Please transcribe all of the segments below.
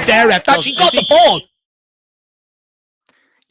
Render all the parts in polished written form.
there, ref. That she got the ball.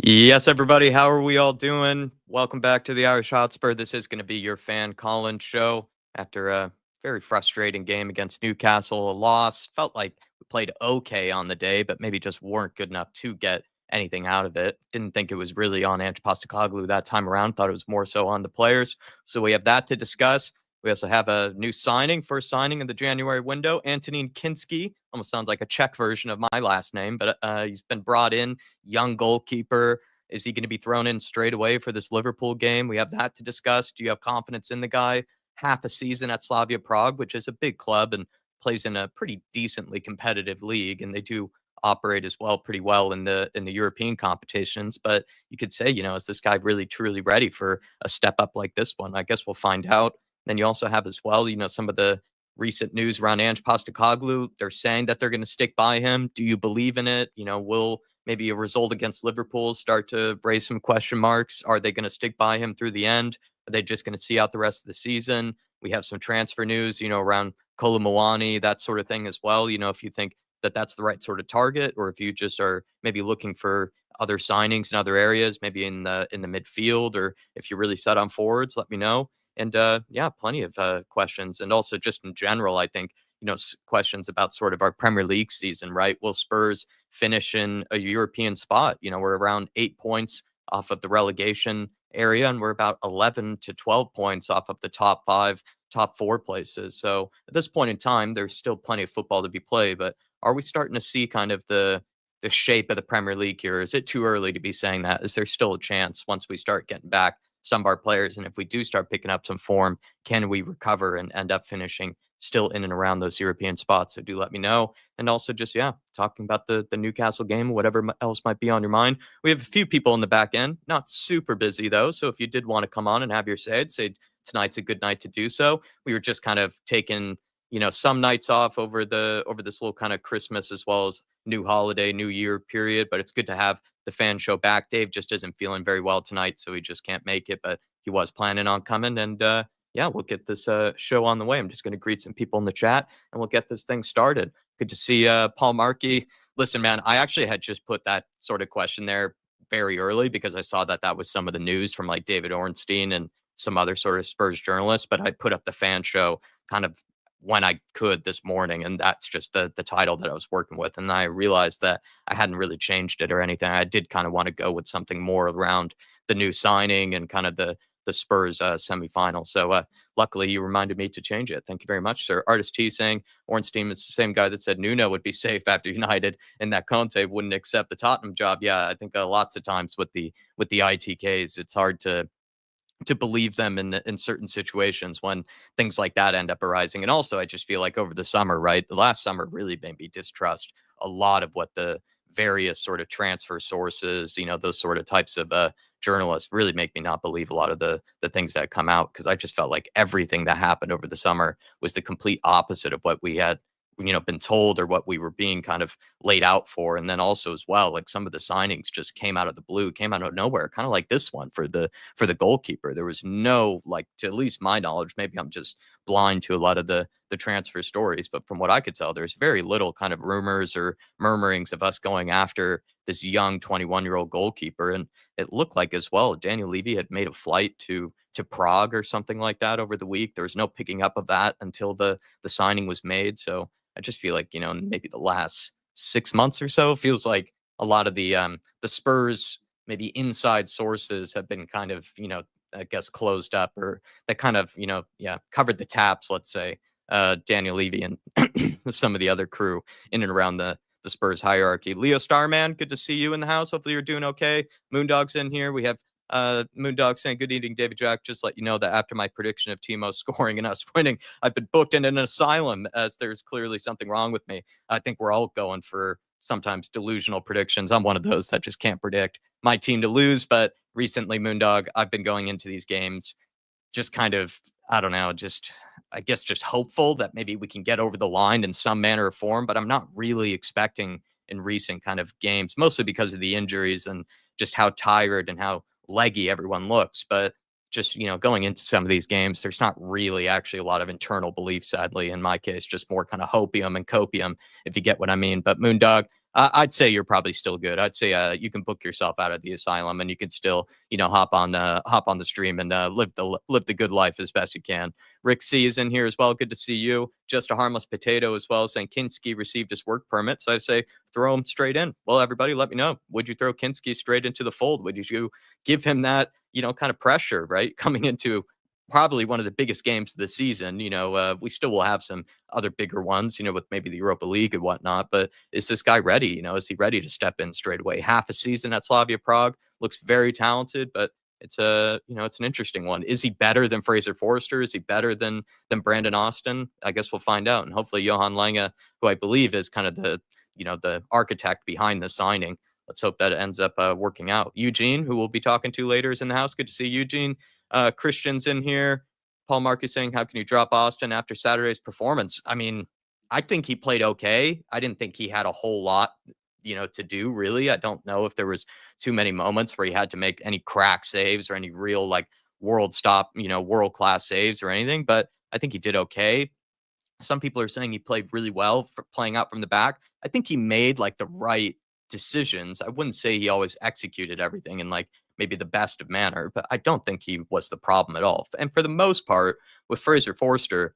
Yes, everybody. How are we all doing? Welcome back to the Irish Hotspur. This is going to be your fan call-in show after a very frustrating game against Newcastle. A loss. Felt like we played okay on the day, but maybe just weren't good enough to get anything out of it. Didn't think it was really on Ange Postecoglou that time around. Thought it was more so on the players. So we have that to discuss. We also have a new signing, first signing in the January window. Antonin Kinski, almost sounds like a Czech version of my last name, but he's been brought in, young goalkeeper. Is he going to be thrown in straight away for this Liverpool game? We have that to discuss. Do you have confidence in the guy? Half a season at Slavia Prague, which is a big club and plays in a pretty decently competitive league, and they do operate as well pretty well in the European competitions. But you could say, is this guy really truly ready for a step up like this one? I guess we'll find out. Then you also have as well, some of the recent news around Ange Postecoglou. They're saying that they're going to stick by him. Do you believe in it? Will maybe a result against Liverpool start to raise some question marks? Are they going to stick by him through the end? Are they just going to see out the rest of the season? We have some transfer news, around Kolomouani, that sort of thing as well. If you think that that's the right sort of target, or if you just are maybe looking for other signings in other areas, maybe in the midfield, or if you're really set on forwards, let me know. And yeah, plenty of questions. And also just in general, I think, questions about sort of our Premier League season, right? Will Spurs finish in a European spot? We're around 8 points off of the relegation area, and we're about 11 to 12 points off of the top 5, top 4 places. So at this point in time, there's still plenty of football to be played, but are we starting to see kind of the shape of the Premier League here? Is it too early to be saying that? Is there still a chance once we start getting back some of our players? And if we do start picking up some form, can we recover and end up finishing still in and around those European spots? So do let me know. And also just, talking about the Newcastle game, whatever else might be on your mind. We have a few people in the back end, not super busy though. So if you did want to come on and have your say, I'd say tonight's a good night to do so. We were just kind of taking, some nights off over this little kind of Christmas as well as new holiday, new year period. But it's good to have the fan show back. Dave just isn't feeling very well tonight, so he just can't make it, but he was planning on coming. And we'll get this show on the way. I'm just going to greet some people in the chat and we'll get this thing started. Good to see Paul Markey. Listen, man, I actually had just put that sort of question there very early because I saw that was some of the news from like David Ornstein and some other sort of Spurs journalists, but I put up the fan show kind of when I could this morning, and that's just the title that I was working with. And I realized that I hadn't really changed it or anything. I did kind of want to go with something more around the new signing and kind of the Spurs semifinal. So luckily you reminded me to change it. Thank you very much, sir. Artist T saying Ornstein is the same guy that said Nuno would be safe after United and that Conte wouldn't accept the Tottenham job. Yeah, I think lots of times with the ITKs, it's hard to believe them in certain situations when things like that end up arising. And also, I just feel like over the summer, right? The last summer really made me distrust a lot of what the various sort of transfer sources, those sort of types of journalists really make me not believe a lot of the things that come out, because I just felt like everything that happened over the summer was the complete opposite of what we had been told or what we were being kind of laid out for. And then also as well, like some of the signings just came out of the blue, came out of nowhere, kind of like this one for the goalkeeper. There was no, like, to at least my knowledge, maybe I'm just blind to a lot of the transfer stories, but from what I could tell, there's very little kind of rumors or murmurings of us going after this young 21-year-old goalkeeper. And it looked like as well Daniel Levy had made a flight to Prague or something like that over the week. There was no picking up of that until the signing was made. So I just feel like, maybe the last 6 months or so feels like a lot of the Spurs, maybe inside sources have been kind of, I guess closed up, or that kind of, covered the taps, let's say, Daniel Levy and some of the other crew in and around the Spurs hierarchy. Leo Starman, good to see you in the house. Hopefully you're doing okay. Moondog's in here. We have Moondog saying, good evening, David Jack. Just let you know that after my prediction of Timo scoring and us winning, I've been booked in an asylum, as there's clearly something wrong with me. I think we're all going for sometimes delusional predictions. I'm one of those that just can't predict my team to lose. But recently, Moondog, I've been going into these games just kind of, I don't know, I guess just hopeful that maybe we can get over the line in some manner or form. But I'm not really expecting in recent kind of games, mostly because of the injuries and just how tired and how leggy everyone looks. But just, going into some of these games, there's not really actually a lot of internal belief, sadly, in my case, just more kind of hopium and copium, if you get what I mean. But Moondog, I'd say you're probably still good. I'd say you can book yourself out of the asylum, and you can still, hop on the stream and live the good life as best you can. Rick C is in here as well. Good to see you. Just a harmless potato as well, saying Kinski received his work permit. So I say throw him straight in. Well, everybody, let me know. Would you throw Kinski straight into the fold? Would you give him that, kind of pressure, right, coming into probably one of the biggest games of the season? We still will have some other bigger ones, with maybe the Europa League and whatnot. But is this guy ready? Is he ready to step in straight away? Half a season at Slavia Prague, looks very talented, but it's an interesting one. Is he better than Fraser Forster? Is he better than Brandon Austin? I guess we'll find out. And hopefully Johan Lange, who I believe is kind of the architect behind the signing. Let's hope that it ends up working out. Eugene, who we'll be talking to later, is in the house. Good to see Eugene. Christian's in here. Paul Marcus saying, how can you drop Austin after Saturday's performance? I mean, I think he played okay. I didn't think he had a whole lot, to do really. I don't know if there was too many moments where he had to make any crack saves or any real like world class saves or anything, but I think he did okay. Some people are saying he played really well for playing out from the back. I think he made like the right decisions. I wouldn't say he always executed everything in like maybe the best of manner, but I don't think he was the problem at all. And for the most part, with Fraser Forster,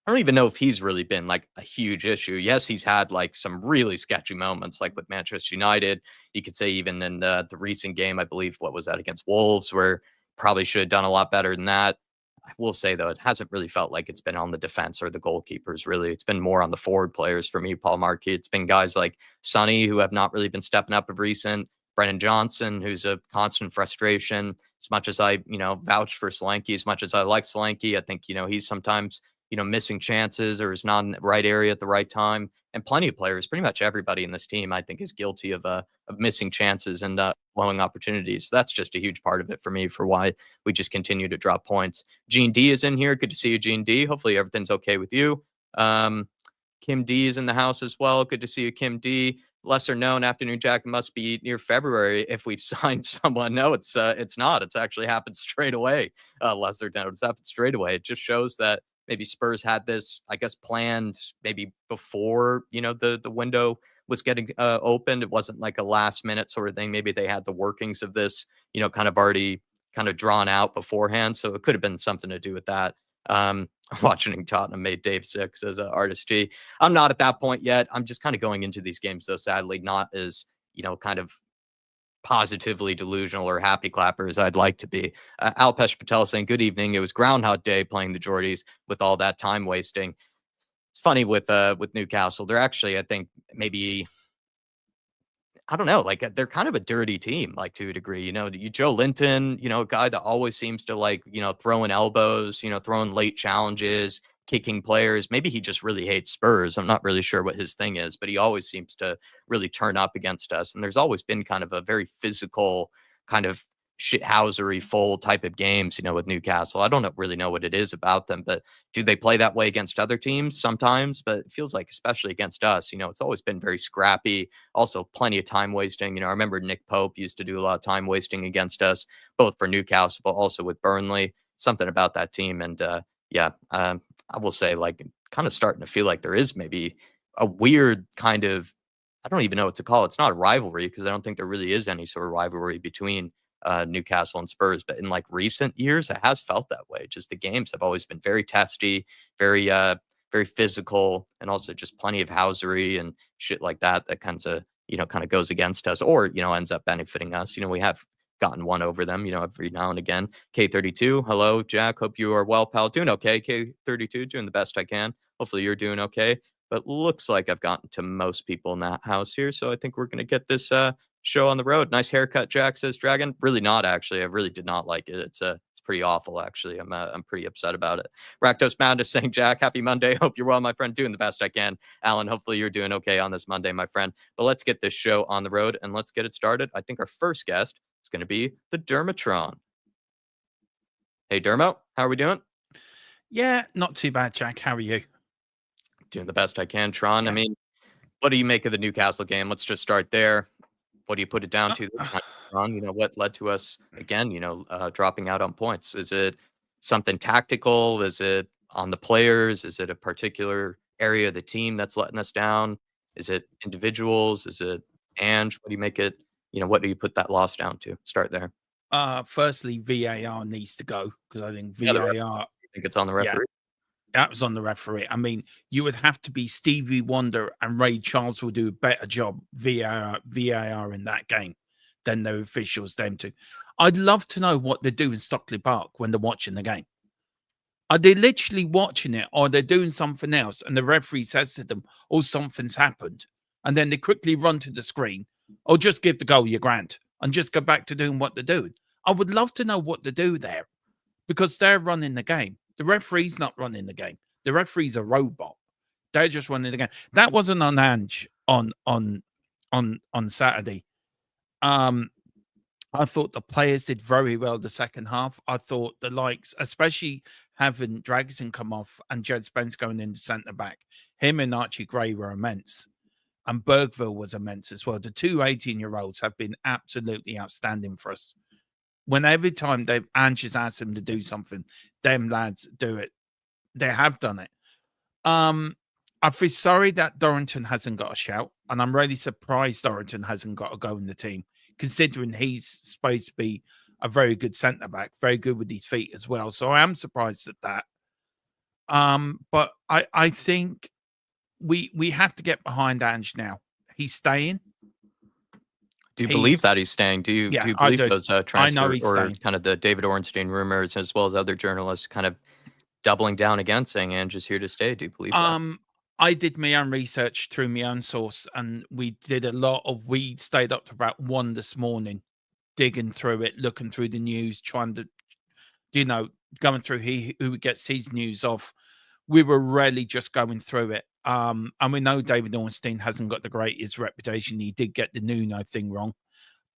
I don't even know if he's really been like a huge issue. Yes, he's had like some really sketchy moments, like with Manchester United. You could say even in the recent game, I believe, what was that, against Wolves, where probably should have done a lot better than that. I will say though, it hasn't really felt like it's been on the defense or the goalkeepers. Really, it's been more on the forward players for me, Paul Markey. It's been guys like Sonny who have not really been stepping up of recent. Brennan Johnson, who's a constant frustration. As much as I, vouch for Solanke, as much as I like Solanke, I think, he's sometimes missing chances or is not in the right area at the right time. And plenty of players, pretty much everybody in this team, I think, is guilty of missing chances and blowing opportunities. So that's just a huge part of it for me for why we just continue to drop points. Gene D is in here. Good to see you, Gene D. Hopefully everything's okay with you. Kim D is in the house as well. Good to see you, Kim D. Lesser known afternoon jack must be near February if we've signed someone. No, it's not. It's actually happened straight away. Lesser known, it's happened straight away. It just shows that maybe Spurs had this, I guess, planned maybe before, the window was getting opened. It wasn't like a last minute sort of thing. Maybe they had the workings of this, kind of already kind of drawn out beforehand. So it could have been something to do with that. Watching Tottenham made Dave Six as an artist G. I'm not at that point yet. I'm just kind of going into these games, though, sadly, not as, kind of positively delusional or happy clappers I'd like to be. Alpesh Patel saying, good evening. It was Groundhog Day playing the Geordies with all that time wasting. It's funny with Newcastle. They're actually, I think, maybe, I don't know, like they're kind of a dirty team, like to a degree. Joe Linton, a guy that always seems to like, throwing elbows, throwing late challenges, kicking players. Maybe he just really hates Spurs. I'm not really sure what his thing is, but he always seems to really turn up against us. And there's always been kind of a very physical kind of shithousery full type of games, with Newcastle. I don't really know what it is about them, but do they play that way against other teams? Sometimes, but it feels like, especially against us, it's always been very scrappy. Also, plenty of time wasting. I remember Nick Pope used to do a lot of time wasting against us, both for Newcastle, but also with Burnley. Something about that team. And I will say, like, kind of starting to feel like there is maybe a weird kind of, I don't even know what to call it. It's not a rivalry because I don't think there really is any sort of rivalry between Newcastle and Spurs. But in like recent years, it has felt that way. Just the games have always been very testy, very, very physical, and also just plenty of housery and shit like that. That kind of goes against us, or ends up benefiting us. We have gotten one over them, every now and again. K32, hello, Jack. Hope you are well, pal. Doing okay, K32, doing the best I can. Hopefully you're doing okay. But looks like I've gotten to most people in that house here. So I think we're going to get this show on the road. Nice haircut, Jack, says Dragon. Really not, actually. I really did not like it. It's pretty awful, actually. I'm pretty upset about it. Raktos Madness saying, Jack, happy Monday. Hope you're well, my friend. Doing the best I can. Alan, hopefully you're doing okay on this Monday, my friend. But let's get this show on the road and let's get it started. I think our first guest is going to be the Dermatron. Hey, Dermo, how are we doing? Yeah, not too bad, Jack. How are you? Doing the best I can, Tron. Yeah. I mean, what do you make of the Newcastle game? Let's just start there. What do you put it down to this time, Tron? What led to us again, dropping out on points? Is it something tactical? Is it on the players? Is it a particular area of the team that's letting us down? Is it individuals? Is it Ange? What do you make it? What do you put that loss down to? Start there. Firstly, VAR needs to go because I think Yeah, the referee. VAR, You think it's on the yeah, referee? that was on the referee. I mean, you would have to be Stevie Wonder and Ray Charles will do a better job VAR in that game than the officials them to. I'd love to know what they do in Stockley Park when they're watching the game. Are they literally watching it or they're doing something else and the referee says to them, oh, something's happened. And then they quickly run to the screen or just give the goal your grant and just go back to doing what they're doing. I would love to know what they do there because they're running the game. The referee's not running the game. The referee's a robot. They're just running the game. That wasn't on Ange on Saturday. I thought the players did very well the second half. I thought the likes, especially having Dragson come off and Jed Spence going into centre back, him and Archie Gray were immense. And Bergville was immense as well. The two 18-year-olds have been absolutely outstanding for us. When every time Ange has asked them to do something, them lads do it. They have done it. I feel sorry that Dorrington hasn't got a shout, and I'm really surprised Dorrington hasn't got a go in the team, considering he's supposed to be a very good centre back, very good with his feet as well. So I am surprised at that. But I think we have to get behind Ange now. He's staying. Do you believe that he's staying? Do Yeah, you I believe do. those I know transfer he's or staying. kind of the David Ornstein rumors as well as other journalists kind of doubling down again, saying Ange is here to stay? Do you believe that? I did my own research through my own source, and we did a lot of. We stayed up to about 1 this morning, digging through it, looking through the news, trying to, you know, going through who gets his news off. We were really just going through it. And we know David Ornstein hasn't got the greatest reputation. He did get the Nuno thing wrong.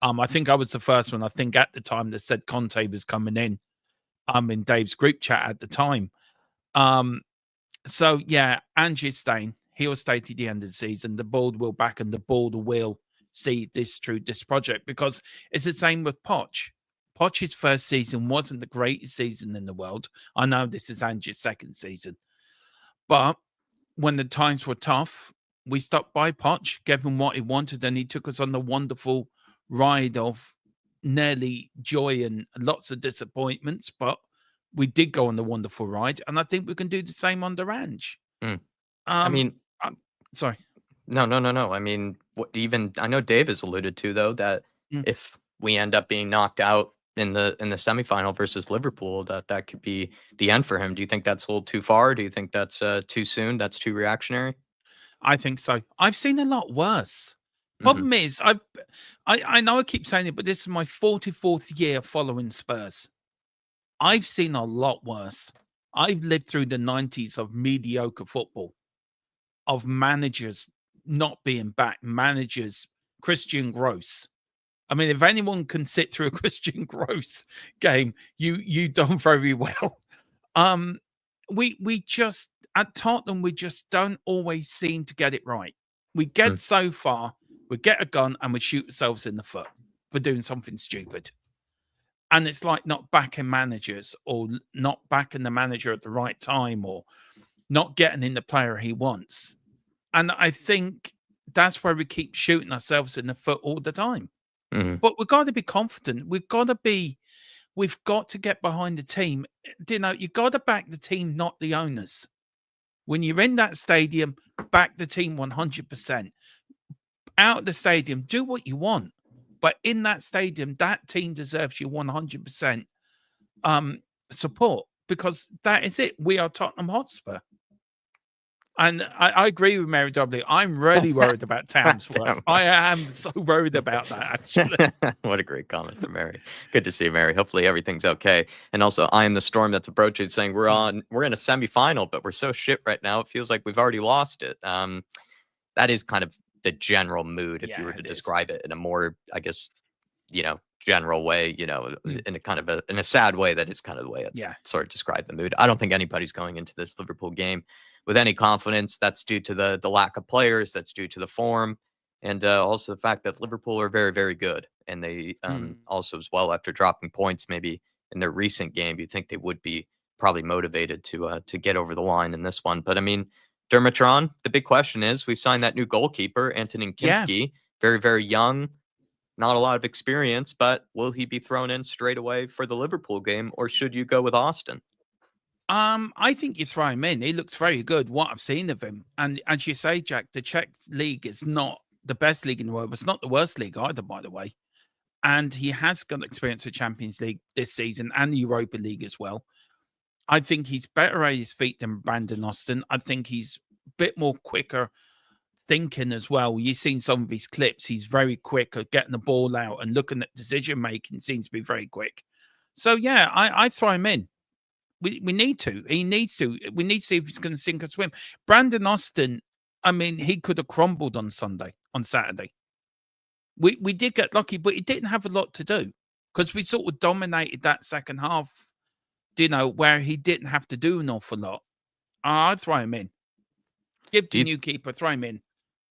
I think I was the first one. I think at the time that said Conte was coming in Dave's group chat at the time. So yeah, Ange is staying. He'll stay to the end of the season. The board will back and the board will see this through this project because it's the same with Poch. Poch's first season wasn't the greatest season in the world. I know this is Ange's second season, but when the times were tough, we stopped by Poch, gave him what he wanted, and he took us on the wonderful ride of nearly joy and lots of disappointments, but we did go on the wonderful ride, and I think we can do the same under Ange. Mm. I Um, mean, sorry. no, no, no, no. I mean, what even I know Dave has alluded to though that Mm. if we end up being knocked out in the semifinal versus Liverpool, that could be the end for him. Do you think that's a little too far? Do you think that's too soon? That's too reactionary? I think so. I've seen a lot worse. Hmm. Problem is, I know I keep saying it, but this is my 44th year following Spurs. I've seen a lot worse. I've lived through the 90s of mediocre football, of managers not being back, managers, Christian Gross. I mean, if anyone can sit through a Christian Gross game, you done very well. Um, we just at Tottenham, we just don't always seem to get it right. We get so far, we get a gun and we shoot ourselves in the foot for doing something stupid. And it's like not backing managers or not backing the manager at the right time or not getting in the player he wants. And I think that's where we keep shooting ourselves in the foot all the time. Hmm. But we've got to be confident. We've got to get behind the team. You've got to back the team, not the owners. When you're in that stadium, back the team 100%. Out of the stadium, do what you want. But in that stadium, that team deserves you 100% support because that is it. We are Tottenham Hotspur. And I agree with Mary W. I'm really worried about Tamsworth. Damn. I am so worried about that, actually. What a great comment from Mary. Good to see you, Mary. Hopefully everything's okay. And also, I am the storm that's approaching, saying we're in a semifinal, but we're so shit right now. It feels like we've already lost it. That is kind of the general mood if you Yeah, were to it is. describe it in a more, I guess, general way. Mm, In a kind of in a sad way. That is kind of the way I yeah. sort of describe the mood. I don't think anybody's going into this Liverpool game with any confidence. That's due to the lack of players. That's due to the form. And also the fact that Liverpool are very, very good. And they Mm, also, as well, after dropping points, maybe in their recent game, you think they would be probably motivated to get over the line in this one. But I mean, Dermatron, the big question is we've signed that new goalkeeper, Antonin Yeah. Kinski, very, very young, not a lot of experience, but will he be thrown in straight away for the Liverpool game, or should you go with Austin? I think you throw him in. He looks very good. What I've seen of him, and as you say, Jack, the Czech league is not the best league in the world. It's not the worst league either, by the way. And he has got experience with Champions League this season and Europa League as well. I think he's better at his feet than Brandon Austin. I think he's a bit more quicker thinking as well. You've seen some of his clips. He's very quick at getting the ball out and looking at decision making. Seems to be very quick. So yeah, I throw him in. We need to. He needs to. We need to see if he's going to sink or swim. Brandon Austin. I mean, he could have crumbled on Saturday. We did get lucky, but he didn't have a lot to do because we sort of dominated that second half. Where he didn't have to do an awful lot. I'd throw him in. Give Do the you new keeper, throw him in.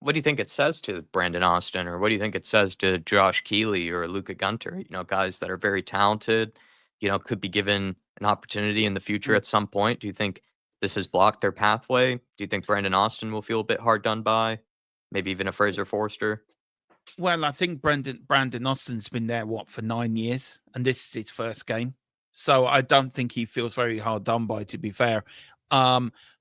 What do you think it says to Brandon Austin, or what do you think it says to Josh Keeley or Luca Gunter? Guys that are very talented, could be given an opportunity in the future Mm. at some point. Do you think this has blocked their pathway? Do you think Brandon Austin will feel a bit hard done by? Maybe even a Fraser Forster? Well, I think Brandon Austin's been there for 9 years, and this is his first game. So I don't think he feels very hard done by. To be fair,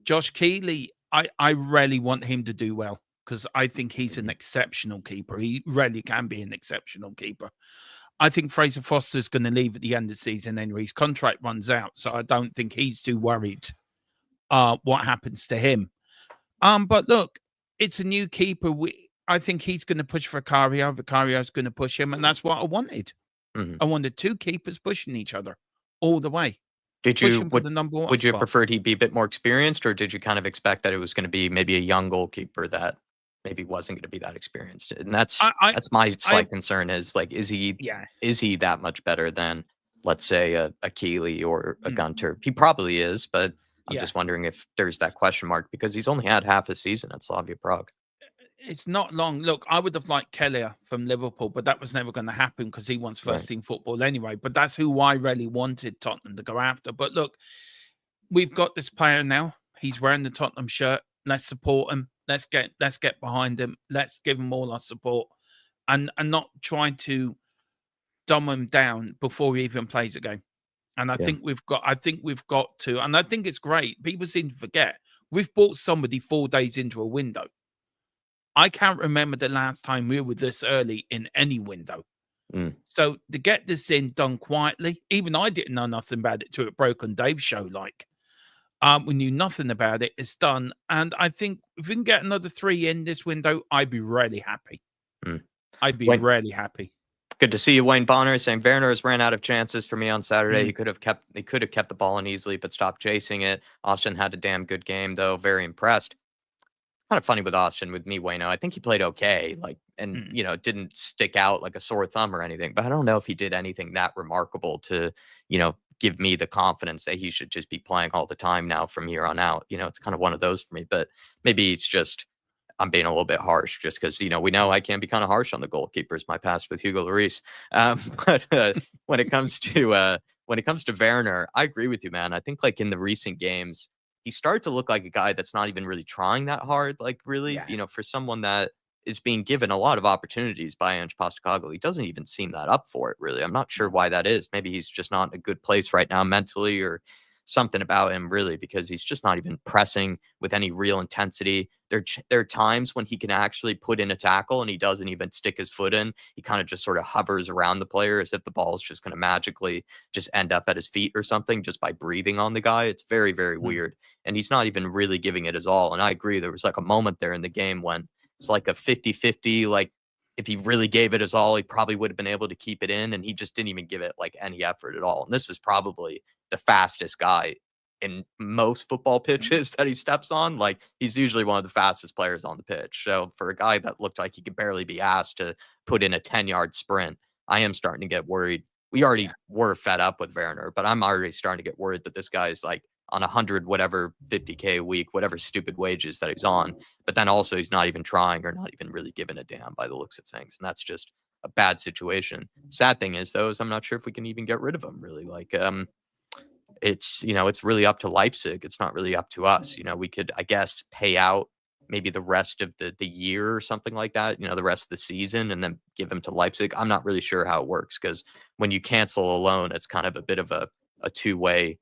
Josh Keeley, I really want him to do well because I think he's an Mhm. exceptional keeper. He really can be an exceptional keeper. I think Fraser Foster's going to leave at the end of the season anyway. His contract runs out, so I don't think he's too worried what happens to him. But look, it's a new keeper. I think he's going to push Vicario. Vicario's going to push him, and that's what I wanted. Mhm. I wanted two keepers pushing each other all the way, Did you pushing for would the number one would you have spot. preferred he be a bit more experienced, or did you kind of expect that it was going to be maybe a young goalkeeper that maybe wasn't going to be that experienced? And that's I, I, that's my I, slight concern is like, yeah, is he that much better than, let's say, a Keeley or a mm, Gunter? He probably is, but I'm yeah. just wondering if there's that question mark because he's only had half a season at Slavia Prague. It's not long. Look, I would have liked Keller from Liverpool, but that was never going to happen because he wants Right. first team football anyway. But that's who I really wanted Tottenham to go after. But look, we've got this player now. He's wearing the Tottenham shirt. Let's support him. Let's get behind him. Let's give him all our support, and not try to dumb him down before he even plays a game. And Yeah. I think we've got to, and I think it's great. People seem to forget we've bought somebody 4 days into a window. I can't remember the last time we were this early in any window. Mm. So to get this in done quietly, even I didn't know nothing about it till it broke on Dave's show. We knew nothing about it. It's done, and I think if we can get another 3 in this window, I'd be really happy. Mm. I'd be Wayne, really happy. good to see you, Wayne Bonner. Saying Werner has ran out of chances for me on Saturday. Mm, He could have kept the ball in easily, but stopped chasing it. Austin had a damn good game though. Very impressed. Kind of funny with Austin, with me, Wayno. I think he played okay, like, and mm, it didn't stick out like a sore thumb or anything. But I don't know if he did anything that remarkable to, give me the confidence that he should just be playing all the time now from here on out. It's kind of one of those for me. But maybe it's just I'm being a little bit harsh, just because we know I can be kind of harsh on the goalkeepers. My past with Hugo Lloris, but when it comes to Werner, I agree with you, man. I think like in the recent games he started to look like a guy that's not even really trying that hard. Like, really, yeah, for someone that is being given a lot of opportunities by Ange Postecoglou, he doesn't even seem that up for it, really. I'm not sure no, why that is. Maybe he's just not in a good place right now mentally, or something about him, really, because he's just not even pressing with any real intensity. There are times when he can actually put in a tackle and he doesn't even stick his foot in. He kind of just sort of hovers around the player as if the ball is just going to magically just end up at his feet or something just by breathing on the guy. It's very, very mm, weird. And he's not even really giving it his all. And I agree. There was like a moment there in the game when it's like a 50-50. Like, if he really gave it his all, he probably would have been able to keep it in. And he just didn't even give it like any effort at all. And this is probably the fastest guy in most football mm, pitches that he steps on. Like, he's usually one of the fastest players on the pitch. So for a guy that looked like he could barely be asked to put in a 10-yard sprint, I am starting to get worried. We yeah, already were fed up with Werner, but I'm already starting to get worried that this guy is like on 100 whatever 50K a week, whatever stupid wages that he's on. But then also he's not even trying or not even really giving a damn by the looks of things. And that's just a bad situation. Sad thing is though, is I'm not sure if we can even get rid of him, really. Like, it's, it's really up to Leipzig. It's not really up to us. We could, I guess, pay out maybe the rest of the year or something like that, the rest of the season, and then give them to Leipzig. I'm not really sure how it works, because when you cancel a loan, it's kind of a bit of a two-way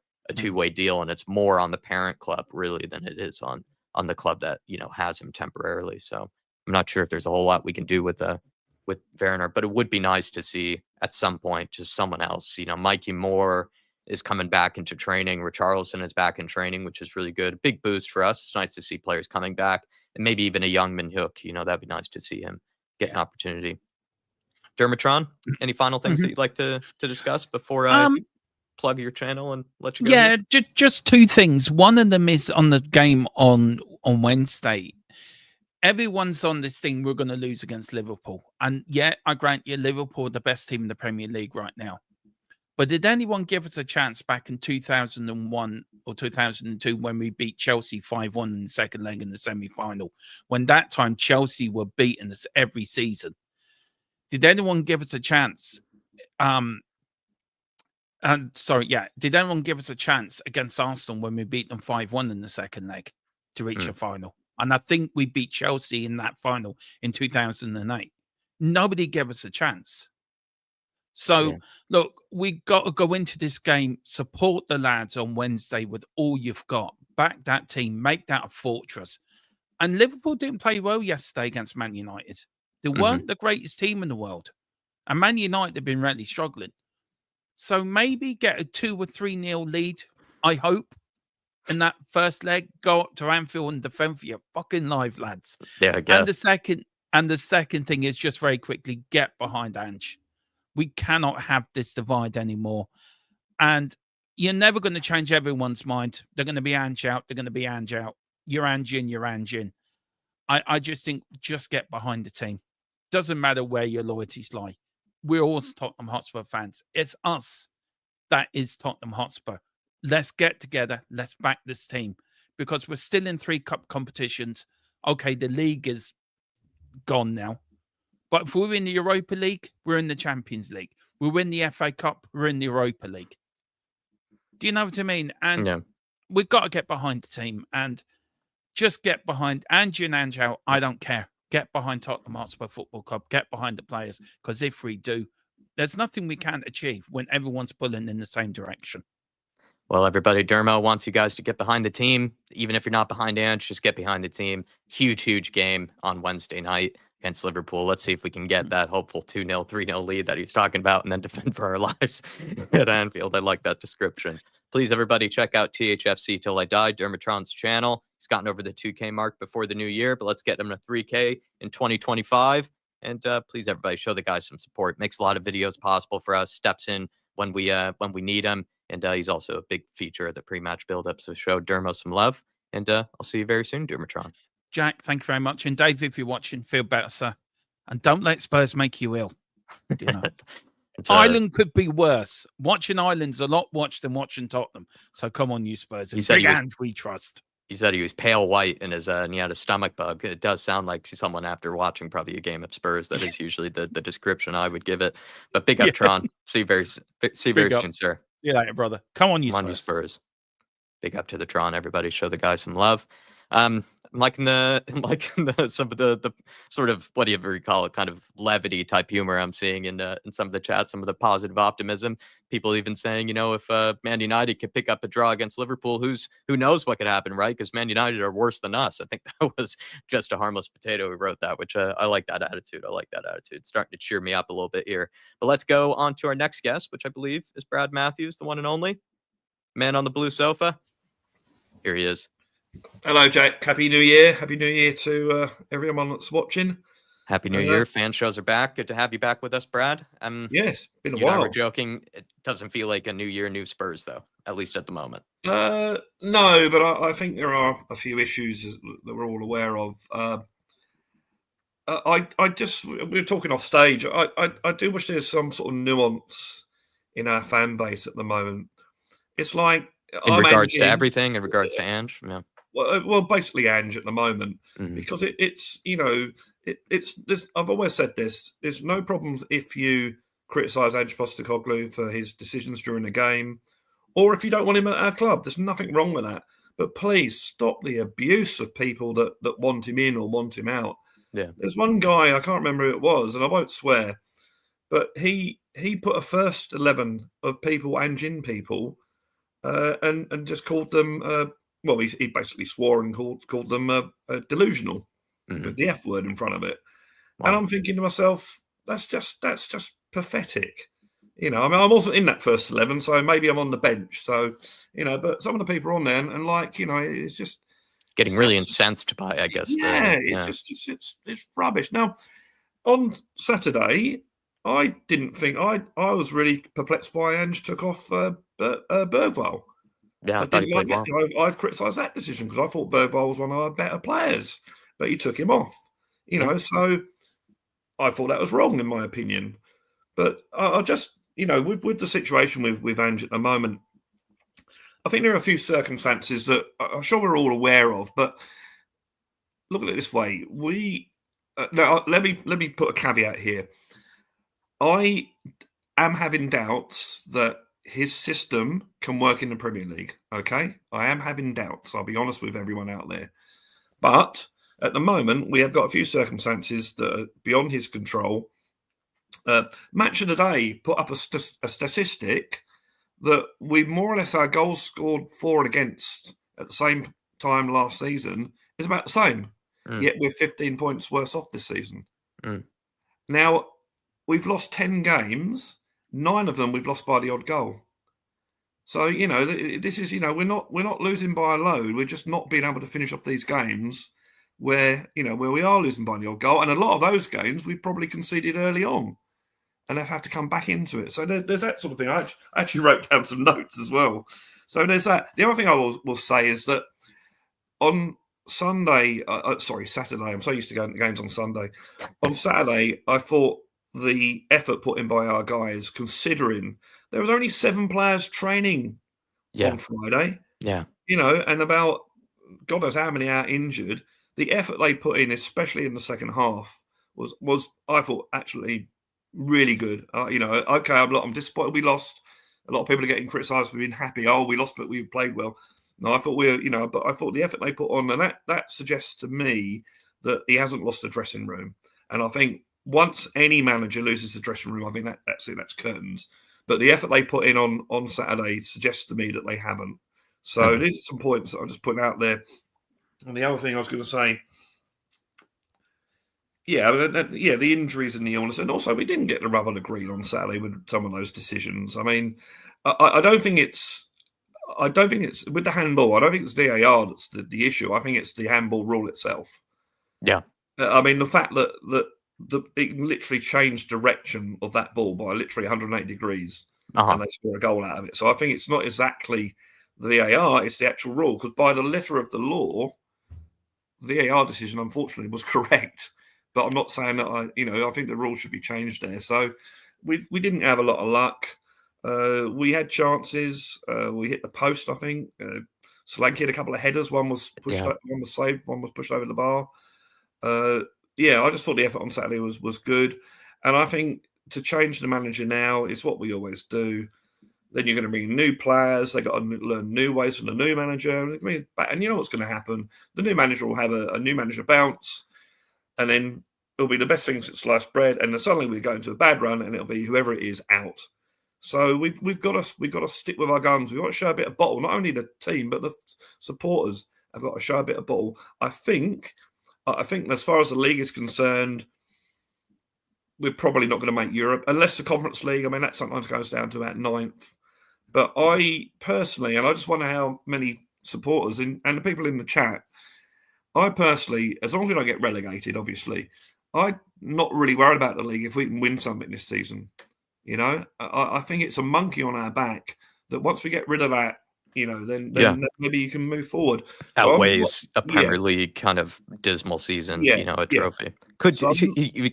deal, and it's more on the parent club really than it is on the club that, has him temporarily. So I'm not sure if there's a whole lot we can do with Werner, but it would be nice to see at some point just someone else. Mikey Moore is coming back into training. Richarlison is back in training, which is really good. Big boost for us. It's nice to see players coming back, and maybe even a young Minhook. That'd be nice to see him get an opportunity. Dermatron, any final things that you'd like to discuss before I plug your channel and let you go? Yeah, just two things. One of them is on the game on Wednesday. Everyone's on this thing, we're going to lose against Liverpool. And yeah, I grant you, Liverpool are the best team in the Premier League right now. But did anyone give us a chance back in 2001 or 2002 when we beat Chelsea 5-1 in the second leg in the semi-final? When that time Chelsea were beating us every season. Did anyone give us a chance? Did anyone give us a chance against Arsenal when we beat them 5-1 in the second leg to reach a final? And I think we beat Chelsea in that final in 2008. Nobody gave us a chance. So, look, we got to go into this game, support the lads on Wednesday with all you've got. Back that team, make that a fortress. And Liverpool didn't play well yesterday against Man United. They weren't the greatest team in the world. And Man United have been really struggling. So maybe get a 2 or 3-0 lead, I hope, in that first leg. Go up to Anfield and defend for your fucking life, lads. Yeah, I guess. And the second thing is, just very quickly, get behind Ange. We cannot have this divide anymore. And you're never going to change everyone's mind. They're going to be Ange out. They're going to be Ange out. You're Ange in. You're Ange in. I just think, just get behind the team. Doesn't matter where your loyalties lie. We're all Tottenham Hotspur fans. It's us that is Tottenham Hotspur. Let's get together. Let's back this team, because we're still in 3 cup competitions. Okay, the league is gone now. But if we're in the Europa League, we're in the Champions League. We win the FA Cup, we're in the Europa League. Do you know what I mean? And we've got to get behind the team and just get behind Ange and Ange out. I don't care. Get behind Tottenham Hotspur Football Club. Get behind the players, because if we do, there's nothing we can't achieve when everyone's pulling in the same direction. Well, everybody, Dermo wants you guys to get behind the team. Even if you're not behind Ange, just get behind the team. Huge, huge game on Wednesday night against Liverpool. Let's see if we can get that hopeful 2-0, 3-0 lead that he's talking about, and then defend for our lives at Anfield. I like that description. Please, everybody, check out THFC Till I Die, Dermatron's channel. He's gotten over the 2K mark before the new year, but let's get him to 3K in 2025. And please, everybody, show the guy some support. Makes a lot of videos possible for us. Steps in when we need him. And he's also a big feature of the pre-match build-up. So show Dermo some love. And I'll see you very soon, Dermatron. Jack, thank you very much. And Dave, if you're watching, feel better, sir. And don't let Spurs make you ill. Do you know? Ireland could be worse. Watching Ireland's a lot watched than watching Tottenham. So come on, you Spurs. And big hands we trust. He said he was pale white and he had a stomach bug. It does sound like someone after watching probably a game of Spurs. That is usually the description I would give it. But big up, Tron. See you very soon, sir. See you later, brother. Come on, you Spurs. Spurs. On you Spurs. Big up to the Tron. Everybody show the guy some love. I'm liking some of the sort of, what do you call it, kind of levity type humor I'm seeing in some of the chat, some of the positive optimism. People even saying, if Man United could pick up a draw against Liverpool, who knows what could happen, right? Because Man United are worse than us. I think that was just a harmless potato who wrote that, which I like that attitude. It's starting to cheer me up a little bit here. But let's go on to our next guest, which I believe is Brad Matthews, the one and only man on the blue sofa. Here he is. Hello, Jack. Happy New Year. Happy New Year to everyone that's watching. Happy New Year. Fan shows are back. Good to have you back with us, Brad. Yes, been a you while. And I were joking. It doesn't feel like a new year, new Spurs, though, at least at the moment. No, but I think there are a few issues that we're all aware of. We were talking off stage. I do wish there's some sort of nuance in our fan base at the moment. It's like in regards to everything, in regards to Ange, yeah. Well, basically Ange at the moment, because it's I've always said this. There's no problems if you criticise Ange Postecoglou for his decisions during the game, or if you don't want him at our club, there's nothing wrong with that. But please stop the abuse of people that want him in or want him out. Yeah. There's one guy, I can't remember who it was, and I won't swear, but he put a first 11 of people, Ange people, and just called them, well, he basically swore and called them delusional with the F word in front of it. Wow. And I'm thinking to myself, that's just pathetic. You know, I mean, I wasn't in that first 11, so maybe I'm on the bench. So, you know, but some of the people are on there, and like, you know, it's just getting really incensed by, I guess. It's rubbish. Now, on Saturday, I didn't think I was really perplexed by Ange took off Bergwall. Yeah, I thought he played well. I'd criticised that decision because I thought Bergwall was one of our better players, but he took him off. You know, so I thought that was wrong in my opinion. But I just, you know, with the situation with Ange at the moment, I think there are a few circumstances that I'm sure we're all aware of. But look at it this way: now let me put a caveat here. I am having doubts that his system can work in the Premier League. Okay, I am having doubts. I'll be honest with everyone out there. But at the moment, we have got a few circumstances that are beyond his control. Match of the Day put up a statistic that we more or less our goals scored for and against at the same time last season is about the same. Yet we're 15 points worse off this season. Now, we've lost 10 games. 9 of them we've lost by the odd goal. So, you know, this is, you know, we're not losing by a load. We're just not being able to finish off these games where we are losing by the odd goal. And a lot of those games we probably conceded early on and they've had to come back into it. So there's that sort of thing. I actually wrote down some notes as well. So there's that. The other thing I will say is that on Saturday, I'm so used to going to games on Sunday. On Saturday, I thought the effort put in by our guys, considering there was only 7 players training on Friday. Yeah. You know, and about God knows how many are injured. The effort they put in, especially in the second half, was I thought actually really good. You know, okay, I'm disappointed we lost. A lot of people are getting criticised for being happy. Oh, we lost, but we played well. No, I thought but I thought the effort they put on, and that suggests to me that he hasn't lost the dressing room. And I think once any manager loses the dressing room, I think that's it. That's curtains. But the effort they put in on Saturday suggests to me that they haven't. So these are some points that I'm just putting out there. And the other thing I was going to say, the injuries and the illness, and also we didn't get the rub on the green on Saturday with some of those decisions. I mean, I don't think it's with the handball. I don't think it's VAR that's the issue. I think it's the handball rule itself. Yeah. I mean, the fact that it literally changed direction of that ball by literally 180 degrees, and they score a goal out of it. So I think it's not exactly the VAR; it's the actual rule. Because by the letter of the law, the VAR decision, unfortunately, was correct. But I'm not saying that I think the rules should be changed there. So we didn't have a lot of luck. We had chances. We hit the post, I think. Solanke had a couple of headers. One was pushed, one was saved, one was pushed over the bar. I just thought the effort on Saturday was good. And I think to change the manager now is what we always do. Then you're going to bring new players. They got to learn new ways from the new manager. And you know what's going to happen? The new manager will have a new manager bounce, and then it'll be the best thing since sliced bread. And then suddenly we go into a bad run, and it'll be whoever it is out. So we've got to stick with our guns. We've got to show a bit of bottle. Not only the team, but the supporters have got to show a bit of bottle. I think as far as the league is concerned, we're probably not going to make Europe unless the Conference League. I mean, that sometimes goes down to about 9th. But I personally, and I just wonder how many supporters and the people in the chat, I personally, as long as we don't get relegated, obviously, I'm not really worried about the league if we can win something this season. You know, I think it's a monkey on our back that once we get rid of that, then maybe you can move forward. Outweighs a Premier League kind of dismal season, a trophy. Could So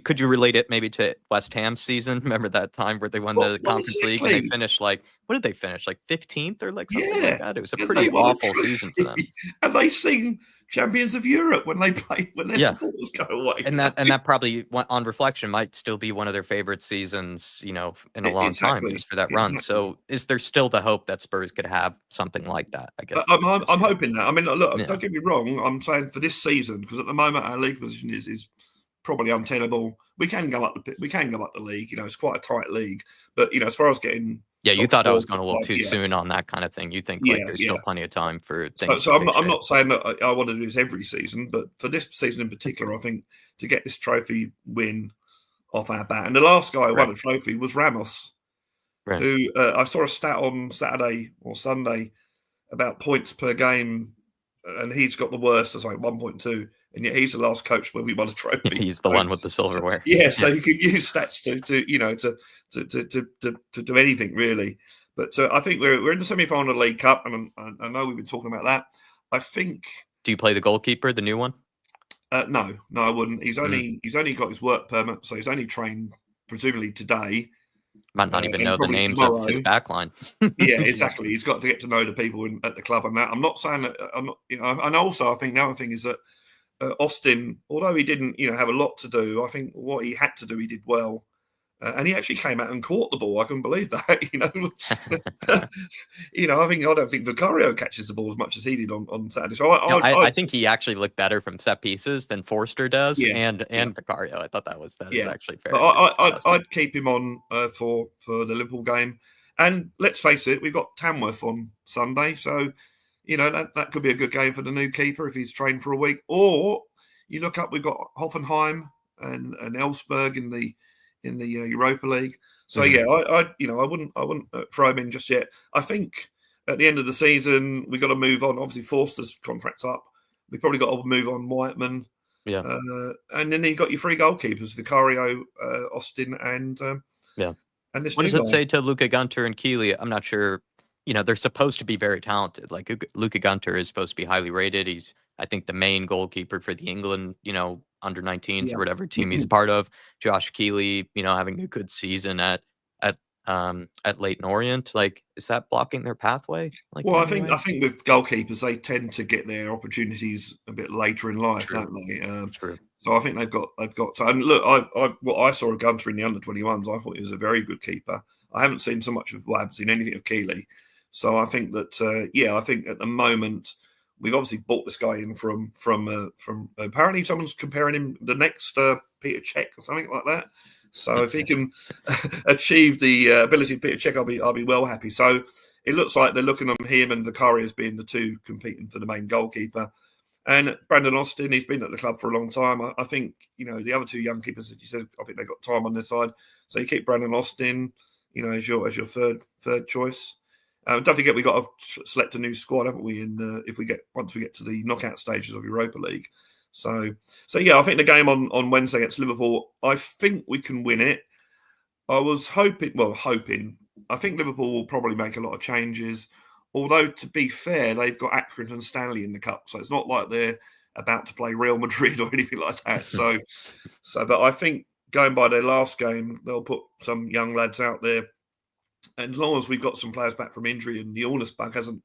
could you relate it maybe to West Ham's season? Remember that time where they won the Conference League and they finished what did they finish? Like 15th or like something like that? It was a pretty awful season for them. And they seem champions of Europe when their supporters go away. And that probably, on reflection, might still be one of their favorite seasons, in a long time, just for that run. So is there still the hope that Spurs could have something like that? I guess I'm hoping that. I mean, look, don't get me wrong. I'm saying for this season, because at the moment our league position is probably untenable. We can go up the league. It's quite a tight league. But as far as getting you thought I was going a little too soon on that kind of thing. You think there's still plenty of time for things. So I'm not saying that I want to do this every season, but for this season in particular, I think to get this trophy win off our bat. And the last guy who won a trophy was Ramos, who I saw a stat on Saturday or Sunday about points per game, and he's got the worst, it's like 1.2. And yet he's the last coach when we won a trophy. He's the one with the silverware. So you can use stats to do anything really. But I think we're in the semi-final of the League Cup, and I know we've been talking about that. I think. Do you play the goalkeeper, the new one? No, I wouldn't. He's only got his work permit, so he's only trained presumably today. Might not even know the names of his backline. Yeah, exactly. He's got to get to know the people at the club and that. I'm not saying that. I'm not. And also I think the other thing is that. Austin, although he didn't, have a lot to do, I think what he had to do, he did well, and he actually came out and caught the ball. I couldn't believe that. I don't think Vicario catches the ball as much as he did on Saturday. So I think he actually looked better from set pieces than Forster does, and Vicario. I thought that is actually fair. But I'd keep him on for the Liverpool game, and let's face it, we've got Tamworth on Sunday, so. That could be a good game for the new keeper if he's trained for a week. Or you look up, we've got Hoffenheim and Elfsberg in the Europa League. So I wouldn't throw him in just yet. I think at the end of the season we got to move on. Obviously, Forster's contract's up. We probably got to move on Whiteman. Yeah. And then you've got your three goalkeepers: Vicario, Austin, and this. What does it say to Luca Gunter and Keeley? I'm not sure. They're supposed to be very talented. Like Luca Gunter is supposed to be highly rated. He's, I think, the main goalkeeper for the England, under 19s or whatever team he's a part of. Josh Keeley, having a good season at Leyton Orient. Like, is that blocking their pathway? I think with goalkeepers, they tend to get their opportunities a bit later in life, don't they? True. So I think they've got time. Look, what I saw of Gunter in the under 21s, I thought he was a very good keeper. I haven't seen anything of Keeley. So I think that, I think at the moment we've obviously bought this guy in from apparently someone's comparing him the next Peter Cech or something like that. So if he can achieve the ability of Peter Cech, I'll be well happy. So it looks like they're looking on him and Vicario as being the two competing for the main goalkeeper. And Brandon Austin, he's been at the club for a long time. I think the other two young keepers that you said, I think they've got time on their side. So you keep Brandon Austin, as your third choice. Don't forget, we got to select a new squad, haven't we? Once we get to the knockout stages of Europa League. So I think the game on Wednesday against Liverpool, I think we can win it. I was hoping. I think Liverpool will probably make a lot of changes. Although, to be fair, they've got Accrington and Stanley in the cup, so it's not like they're about to play Real Madrid or anything like that. But I think going by their last game, they'll put some young lads out there. And as long as we've got some players back from injury and the illness bug hasn't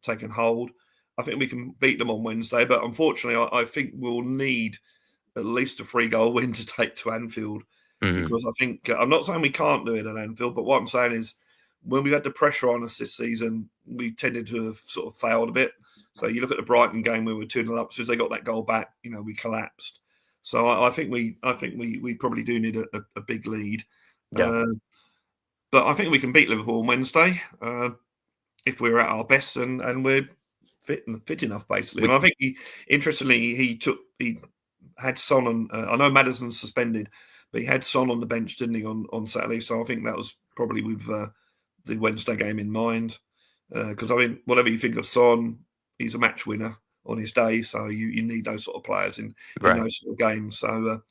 taken hold, I think we can beat them on Wednesday. But unfortunately, I think we'll need at least a 3-goal win to take to Anfield. Because I think, I'm not saying we can't do it at Anfield, but what I'm saying is when we had the pressure on us this season, we tended to have sort of failed a bit. So you look at the Brighton game where we were 2-0 up, as soon as they got that goal back, we collapsed. So I think we probably do need a big lead. Yeah. But I think we can beat Liverpool on Wednesday if we're at our best and we're fit enough, basically. And I think he had Son on. I know Maddison's suspended, but he had Son on the bench, didn't he, on Saturday? So I think that was probably with the Wednesday game in mind. Because whatever you think of Son, he's a match winner on his day. So you need those sort of players in those sort of games. So.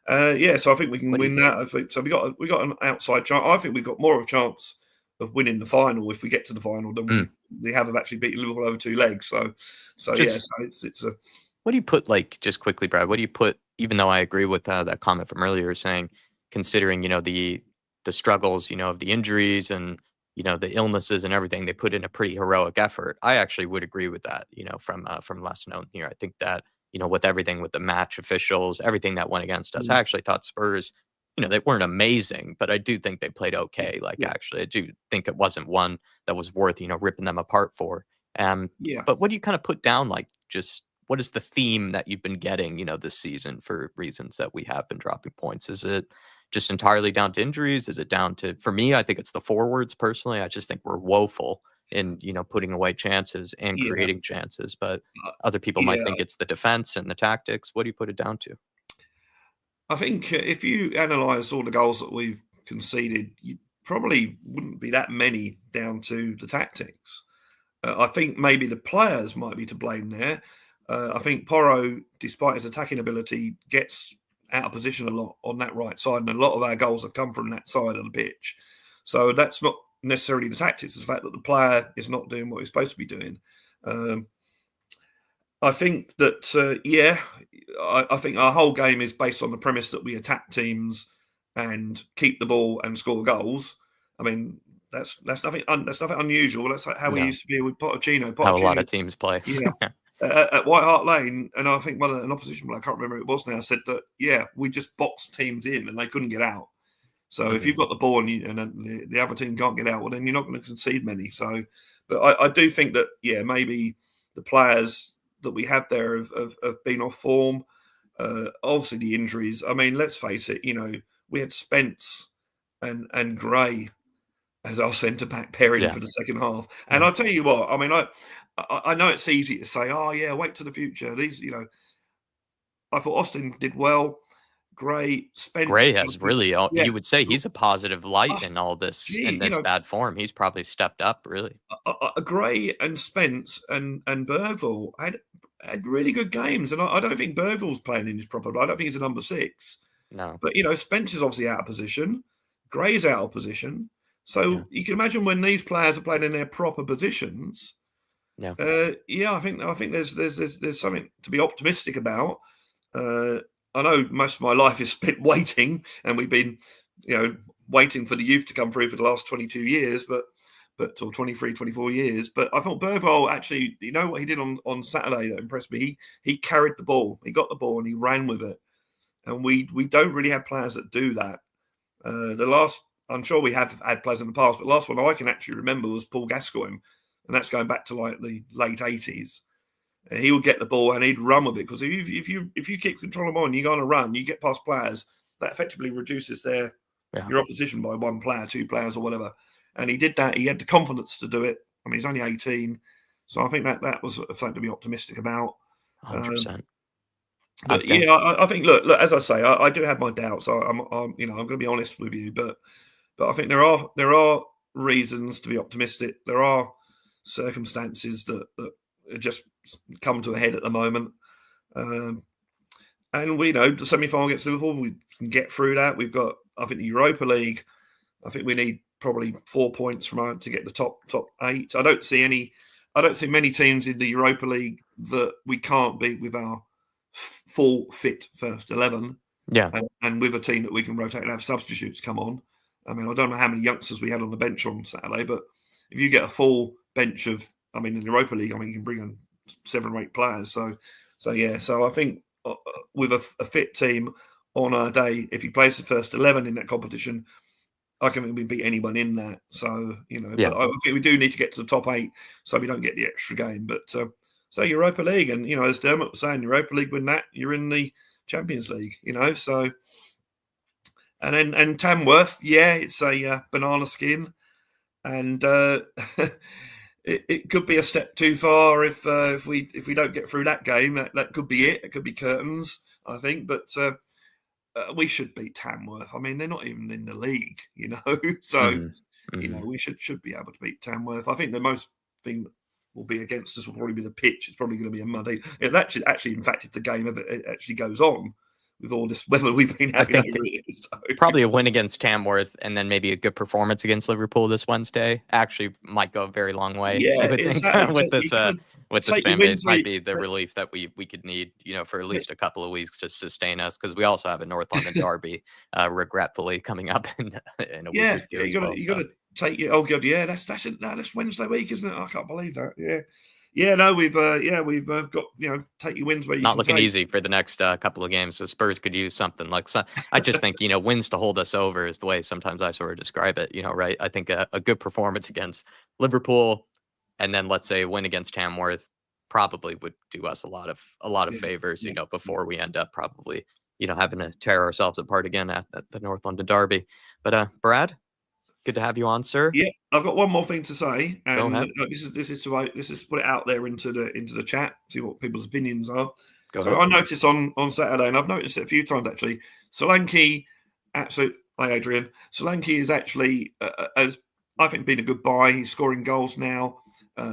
So I think we can win that. I think so. We got an outside chance. I think we've got more of a chance of winning the final if we get to the final than we have of actually beating Liverpool over 2 legs. So it's a What do you put, like, just quickly, Brad, what do you put, even though I agree with that comment from earlier saying, considering, the struggles, of the injuries and, the illnesses and everything, they put in a pretty heroic effort. I actually would agree with that, from less known here. I think that, with everything with the match officials, everything that went against us, I Mm. actually thought Spurs, they weren't amazing, but I do think they played okay. Like, Yeah. actually, I do think it wasn't one that was worth, ripping them apart for. Um, Yeah. but what do you kind of put down, like, just what is the theme that you've been getting, this season for reasons that we have been dropping points? Is it just entirely down to injuries? Is it down to, for me, I think it's the forwards personally. I just think we're woeful in, putting away chances and Yeah. creating chances. But Uh, other people might yeah. think it's the defense and the tactics. What do you put it down to? I think if you analyse all the goals that we've conceded, you probably wouldn't be that many down to the tactics. I think maybe the players might be to blame there. I think Porro, despite his attacking ability, gets out of position a lot on that right side, and a lot of our goals have come from that side of the pitch. So that's not necessarily the tactics; it's the fact that the player is not doing what he's supposed to be doing. Um, I think that I think our whole game is based on the premise that we attack teams and keep the ball and score goals. I mean, that's nothing that's nothing unusual. That's like how we No, used to be with Pochettino. how a lot Pochettino, of teams play. yeah, at White Hart Lane, and I think an opposition player, I can't remember who it was now, said that we just boxed teams in and they couldn't get out. So if Mhm. you've got the ball and the other team can't get out, well then you're not going to concede many. So, but I do think that maybe the players that we have there have been off form. Obviously the injuries. I mean, let's face it. We had Spence and Gray as our centre back pairing Yeah. for the second half. And Yeah. I'll tell you what. I mean, I know it's easy to say, oh yeah, wait to the future. I thought Austin did well. Gray, Gray Spence, has really, yeah. you would say he's a positive light Oh, in all this, in gee, this bad form. He's probably stepped up, really. Gray and Spence and Burville had really good games, and I don't think Burville's playing in his proper. I don't think he's a number six. No. But Spence is obviously out of position. Gray's out of position. Yeah. So you can imagine when these players are playing in their proper positions. Yeah. I think there's something to be optimistic about. Uh, I know most of my life is spent waiting, and we've been, waiting for the youth to come through for the last 22 years, but or 23, 24 years. But I thought Burville actually, what he did on Saturday that impressed me. He carried the ball, he got the ball, and he ran with it. And we don't really have players that do that. I'm sure we have had players in the past, but the last one I can actually remember was Paul Gascoigne, and that's going back to like the late 80s. He would get the ball and he'd run with it, because if you keep control of on, you're going to run. You get past players, that effectively reduces Yeah. your opposition by one player, two players, or whatever. And he did that. He had the confidence to do it. I mean, he's only 18, so I think that was a fact to be optimistic about. Um, 100%. but Okay. yeah, I think look, as I say, I do have my doubts. I'm going to be honest with you, but I think there are reasons to be optimistic. There are circumstances that just come to a head at the moment. And we know the semi-final against Liverpool, we can get through that. We've got, I think, the Europa League. I think we need probably 4 points from to get the top 8. I don't see many teams in the Europa League that we can't beat with our full fit first 11, Yeah. and with a team that we can rotate and have substitutes come on. I mean, I don't know how many youngsters we had on the bench on Saturday, but if you get a full bench of, in the Europa League, you can bring in 7 or 8 players. So I think with a fit team on our day, if he plays the first 11 in that competition, I can think we beat anyone in that. So, Yeah. but I think we do need to get to the top 8 so we don't get the extra game. But so Europa League, and, as Dermot was saying, Europa League, win that, you're in the Champions League, so. And Tamworth, it's a banana skin, and it could be a step too far if we don't get through that game. That could be it. It could be curtains, I think. But we should beat Tamworth. I mean, they're not even in the league, So we should be able to beat Tamworth. I think the most thing that will be against us will probably be the pitch. It's probably going to be a muddy. It actually, in fact, if the game actually goes on, with all this weather we've been I having think over it. So. probably a win against Tamworth and then maybe a good performance against Liverpool this Wednesday actually might go a very long way. You Yeah, would think exactly. with You gotta this take your fan base wins where might you, be the relief that we could need, for at least a couple of weeks to sustain us because we also have a North London derby, regretfully coming up in a week or yeah, two as well. you So gotta take your. Oh god, yeah, that's it. No, that's Wednesday week, isn't it? I can't believe that. Yeah, yeah. No, we've got take your wins where you not can looking take. easy for the next couple of games. So Spurs could use something like I just think wins to hold us over is the way sometimes I sort of describe it. Right? I think a good performance against Liverpool, and then let's say a win against Tamworth probably would do us a lot of Yeah, favors. yeah. Before we end up probably having to tear ourselves apart again at the North London derby. But Brad, good to have you on, sir. Yeah, I've got one more thing to say, Go and ahead. this is put it out there into the chat, see what people's opinions are. Go So ahead. I noticed on Saturday, and I've noticed it a few times actually. Solanke, absolute. Hi, Adrian. Solanke is actually, as I think, been a good buy. He's scoring goals now.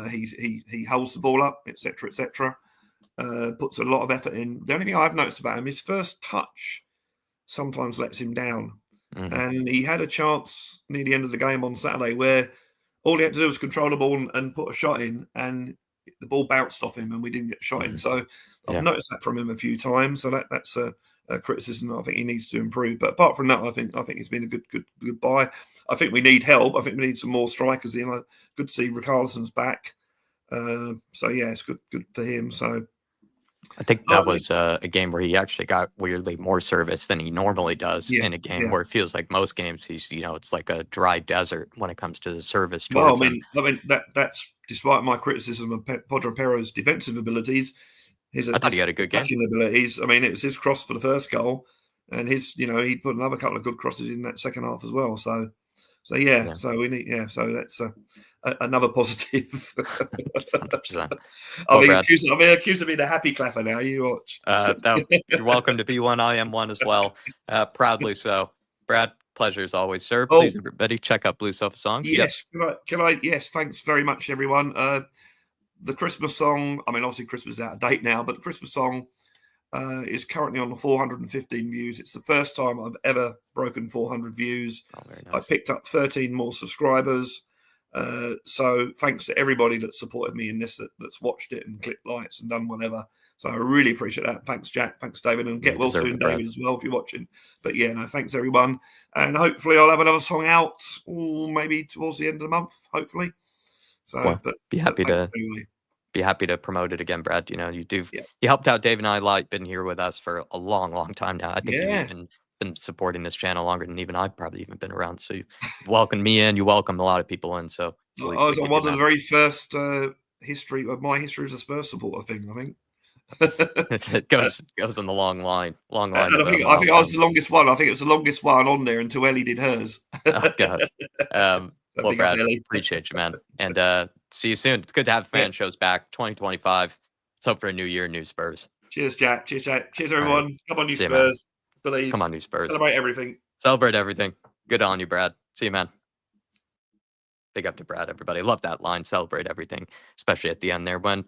He holds the ball up, etc., etc. Puts a lot of effort in. The only thing I've noticed about him, his first touch sometimes lets him down. Mhm. And he had a chance near the end of the game on Saturday where all he had to do was control the ball and put a shot in, and the ball bounced off him, and we didn't get a shot in. So I've Yeah. noticed that from him a few times. So that's a criticism that I think he needs to improve. But apart from that, I think he's been a good buy. I think we need help. I think we need some more strikers in. Good to see Richarlison's back. So yeah, it's good for him. So I think that was a game where he actually got weirdly more service than he normally does in a game where it feels like most games he's it's like a dry desert when it comes to the service well, towards him. I mean that's despite my criticism of Pedro Perro's defensive abilities, his I thought he had a good game. attacking abilities. I mean, it was his cross for the first goal, and he put another couple of good crosses in that second half as well. So yeah. So we need so that's another positive. 100%. I'm Well, being Brad, accused of being a happy clapper now. You watch. you're welcome to be one. I am one as well. Proudly so. Brad, pleasure as always, sir. Oh. Please, everybody, check out Blue Sofa Songs. Yes, can I? Yes, thanks very much, everyone. The Christmas song. I mean, obviously Christmas is out of date now, but the Christmas song is currently on the 415 views. It's the first time I've ever broken 400 views. Oh, very nice. I picked up 13 more subscribers. So thanks to everybody that supported me in this, that's watched it and clicked likes and done whatever. So I really appreciate that. Thanks, Jack. Thanks, David. And get well soon, David, as well, if you're watching. But yeah, no, thanks, everyone. And hopefully I'll have another song out maybe towards the end of the month, hopefully. So, well, be happy to promote it again, Brad. You helped out Dave and I a lot. You've been here with us for a long, long time now. I think you've even been supporting this channel longer than even I've probably even been around. So you welcomed me in. You welcomed a lot of people in. So it's I was on one of the very first history of my history as a Spurs supporter thing, I think. It goes in the long line. And I think I was the longest one. I think it was the longest one on there until Ellie did hers. Oh God. Well, Brad, appreciate you, man, and see you soon. It's good to have fan shows back. 2025. Let's hope for a new year, new Spurs. Cheers, Jack. Cheers, Jack. Cheers, everyone. Right. Come on, you Spurs. Believe. Come on, new Spurs. Celebrate everything. Celebrate everything. Good on you, Brad. See you, man. Big up to Brad, everybody. Love that line. Celebrate everything, especially at the end there when,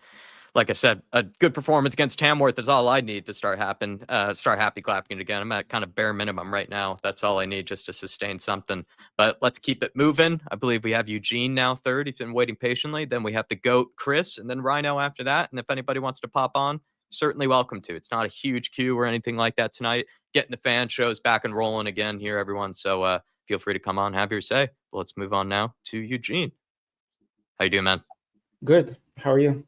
like I said, a good performance against Tamworth is all I need to start happy clapping it again. I'm at kind of bare minimum right now. That's all I need just to sustain something. But let's keep it moving. I believe we have Eugene now third. He's been waiting patiently. Then we have the GOAT, Chris, and then Rhino after that. And if anybody wants to pop on, certainly welcome to. It's not a huge queue or anything like that tonight. Getting the fan shows back and rolling again here, everyone. So feel free to come on, have your say. But let's move on now to Eugene. How you doing, man? Good. How are you?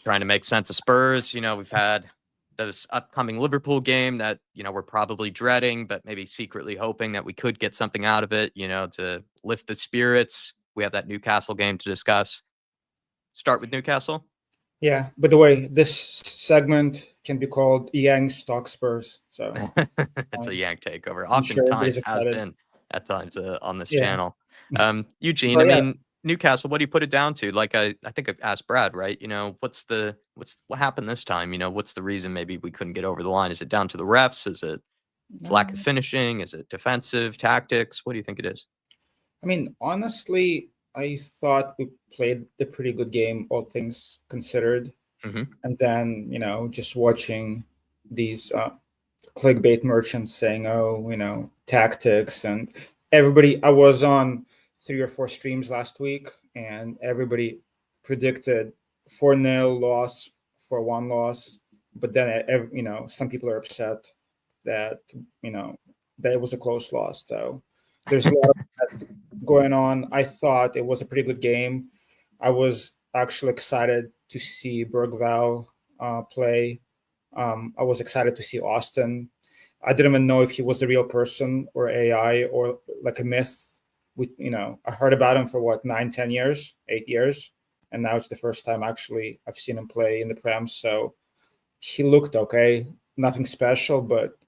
Trying to make sense of Spurs. We've had this upcoming Liverpool game that, we're probably dreading, but maybe secretly hoping that we could get something out of it, to lift the spirits. We have that Newcastle game to discuss. Start with Newcastle. Yeah. By the way, this segment can be called Yang Stock Spurs. So it's a Yank takeover. Oftentimes has been at times on this channel. Eugene, I mean, Newcastle, what do you put it down to? Like I think I've asked Brad, right? What happened this time? What's the reason maybe we couldn't get over the line? Is it down to the refs? Is it lack of finishing? Is it defensive tactics? What do you think it is? I mean, honestly, I thought we played a pretty good game, all things considered. Mm-hmm. And then, just watching these clickbait merchants saying, "Oh, tactics," and everybody. I was on 3 or 4 streams last week, and everybody predicted 4-0 loss, 4-1 loss. But then, some people are upset that that it was a close loss. So there's a lot of that going on. I thought it was a pretty good game. I was actually excited to see Bergvall play. I was excited to see Austin. I didn't even know if he was a real person or AI or like a myth. I heard about him for 9, 10 years, 8 years, and now it's the first time actually I've seen him play in the Prem. So he looked okay, nothing special, but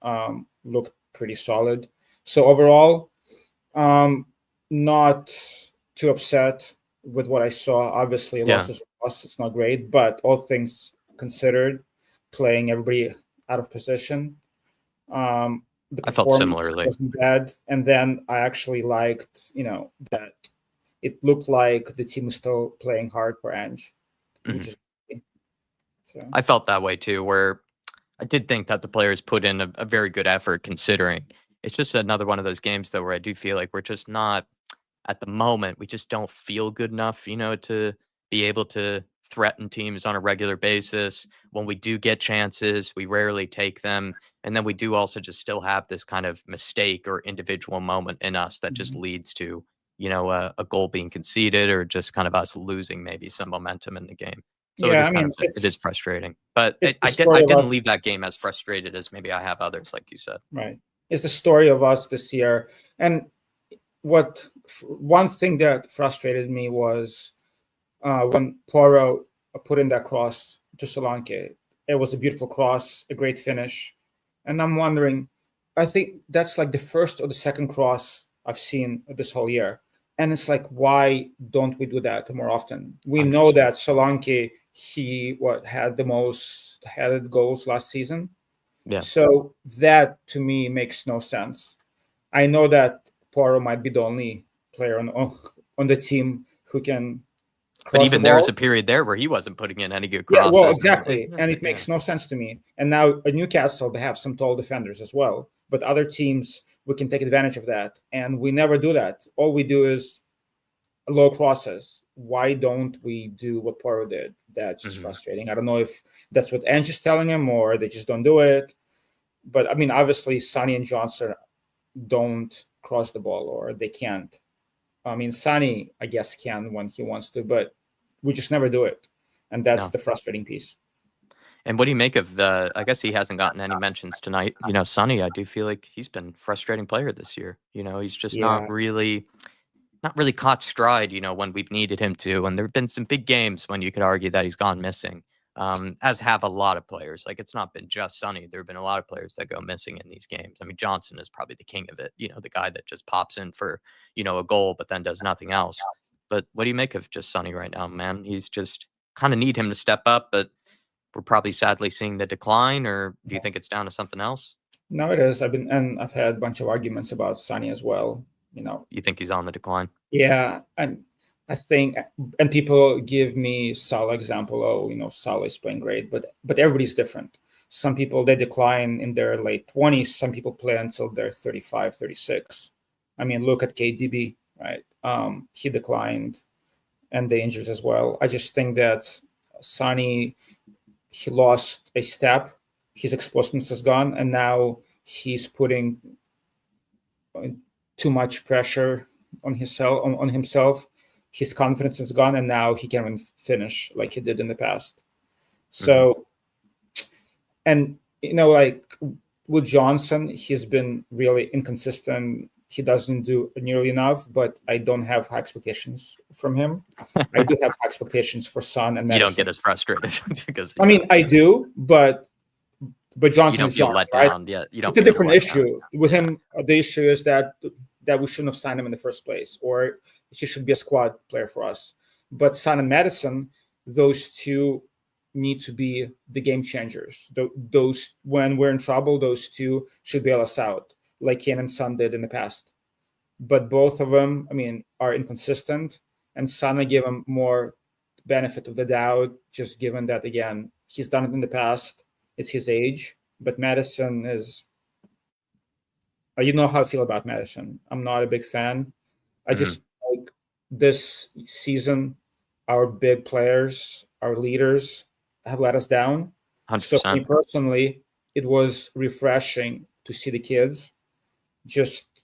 looked pretty solid. So overall, not too upset with what I saw. Obviously, loss is a loss. It's not great, but all things considered, playing everybody out of position. The I felt performance similarly. wasn't bad, and then I actually liked, that it looked like the team was still playing hard for Ange, which is so. I felt that way too, where I did think that the players put in a very good effort considering. It's just another one of those games though where I do feel like we're just not at the moment, we just don't feel good enough, to be able to threaten teams on a regular basis. When we do get chances, we rarely take them. And then we do also just still have this kind of mistake or individual moment in us that just leads to, a goal being conceded or just kind of us losing maybe some momentum in the game. So it Yeah, is I mean, it is frustrating. But it's the I story of didn't us, leave that game as frustrated as maybe I have others, like you said. right? It's the story of us this year, and one thing that frustrated me was when Poirot put in that cross to Solanke. It was a beautiful cross, a great finish, and I'm wondering, I think that's like the first or the second cross I've seen this whole year, and it's like, why don't we do that more often? We know 100%. that Solanke, he had the most headed goals last season. Yeah. So that to me makes no sense. I know that Poirot might be the only player on the team who can But cross the even there's ball. a period there where he wasn't putting in any good Yeah, crosses. well, exactly. And it makes no sense to me. And now at Newcastle, they have some tall defenders as well. But other teams, we can take advantage of that. And we never do that. All we do is low crosses. Why don't we do what Poirot did? That's just frustrating. I don't know if that's what Ange is telling him or they just don't do it. But I mean, obviously, Sonny and Johnson don't cross the ball, or they can't. I mean, Sonny, I guess, can when he wants to, but we just never do it. And that's No. the frustrating piece. And what do you make of I guess he hasn't gotten any mentions tonight. Sonny, I do feel like he's been a frustrating player this year. He's just Yeah. not really caught stride, when we've needed him to. And there have been some big games when you could argue that he's gone missing, as have a lot of players. Like, it's not been just Sonny. There have been a lot of players that go missing in these games. I mean, Johnson is probably the king of it, the guy that just pops in for, a goal, but then does nothing else. But what do you make of just Sonny right now, man? He's just kind of need him to step up, but we're probably sadly seeing the decline, or do you think it's down to something else? No, it is. I've had a bunch of arguments about Sonny as well. You think he's on the decline? Yeah, and I think, and people give me Salah example. Oh, Salah is playing great, but everybody's different. Some people, they decline in their late 20s. Some people play until they're 35, 36. I mean, look at KDB, right? He declined, and the injuries as well. I just think that Sonny, he lost a step. His explosiveness is gone, and now he's putting too much pressure on himself. His confidence is gone, and now he can't even finish like he did in the past. So, and like with Johnson, he's been really inconsistent. He doesn't do nearly enough, but I don't have high expectations from him. I do have high expectations for Son and Madison. You don't get as frustrated because I mean, I do, but Johnson you don't is feel Johnson, let right? down. Yeah, you don't. It's a feel different let down. issue with him. The issue is that we shouldn't have signed him in the first place, or he should be a squad player for us. But Son and Madison, those two need to be the game changers. Those, when we're in trouble, those two should bail us out, like Kane and Son did in the past. But both of them, I mean, are inconsistent, and Son, I give him more benefit of the doubt, just given that, again, he's done it in the past. It's his age. but Madison is. You know how I feel about Madison. I'm not a big fan. I just like this season, our big players, our leaders have let us down. 100%. So for me personally, it was refreshing to see the kids. Just,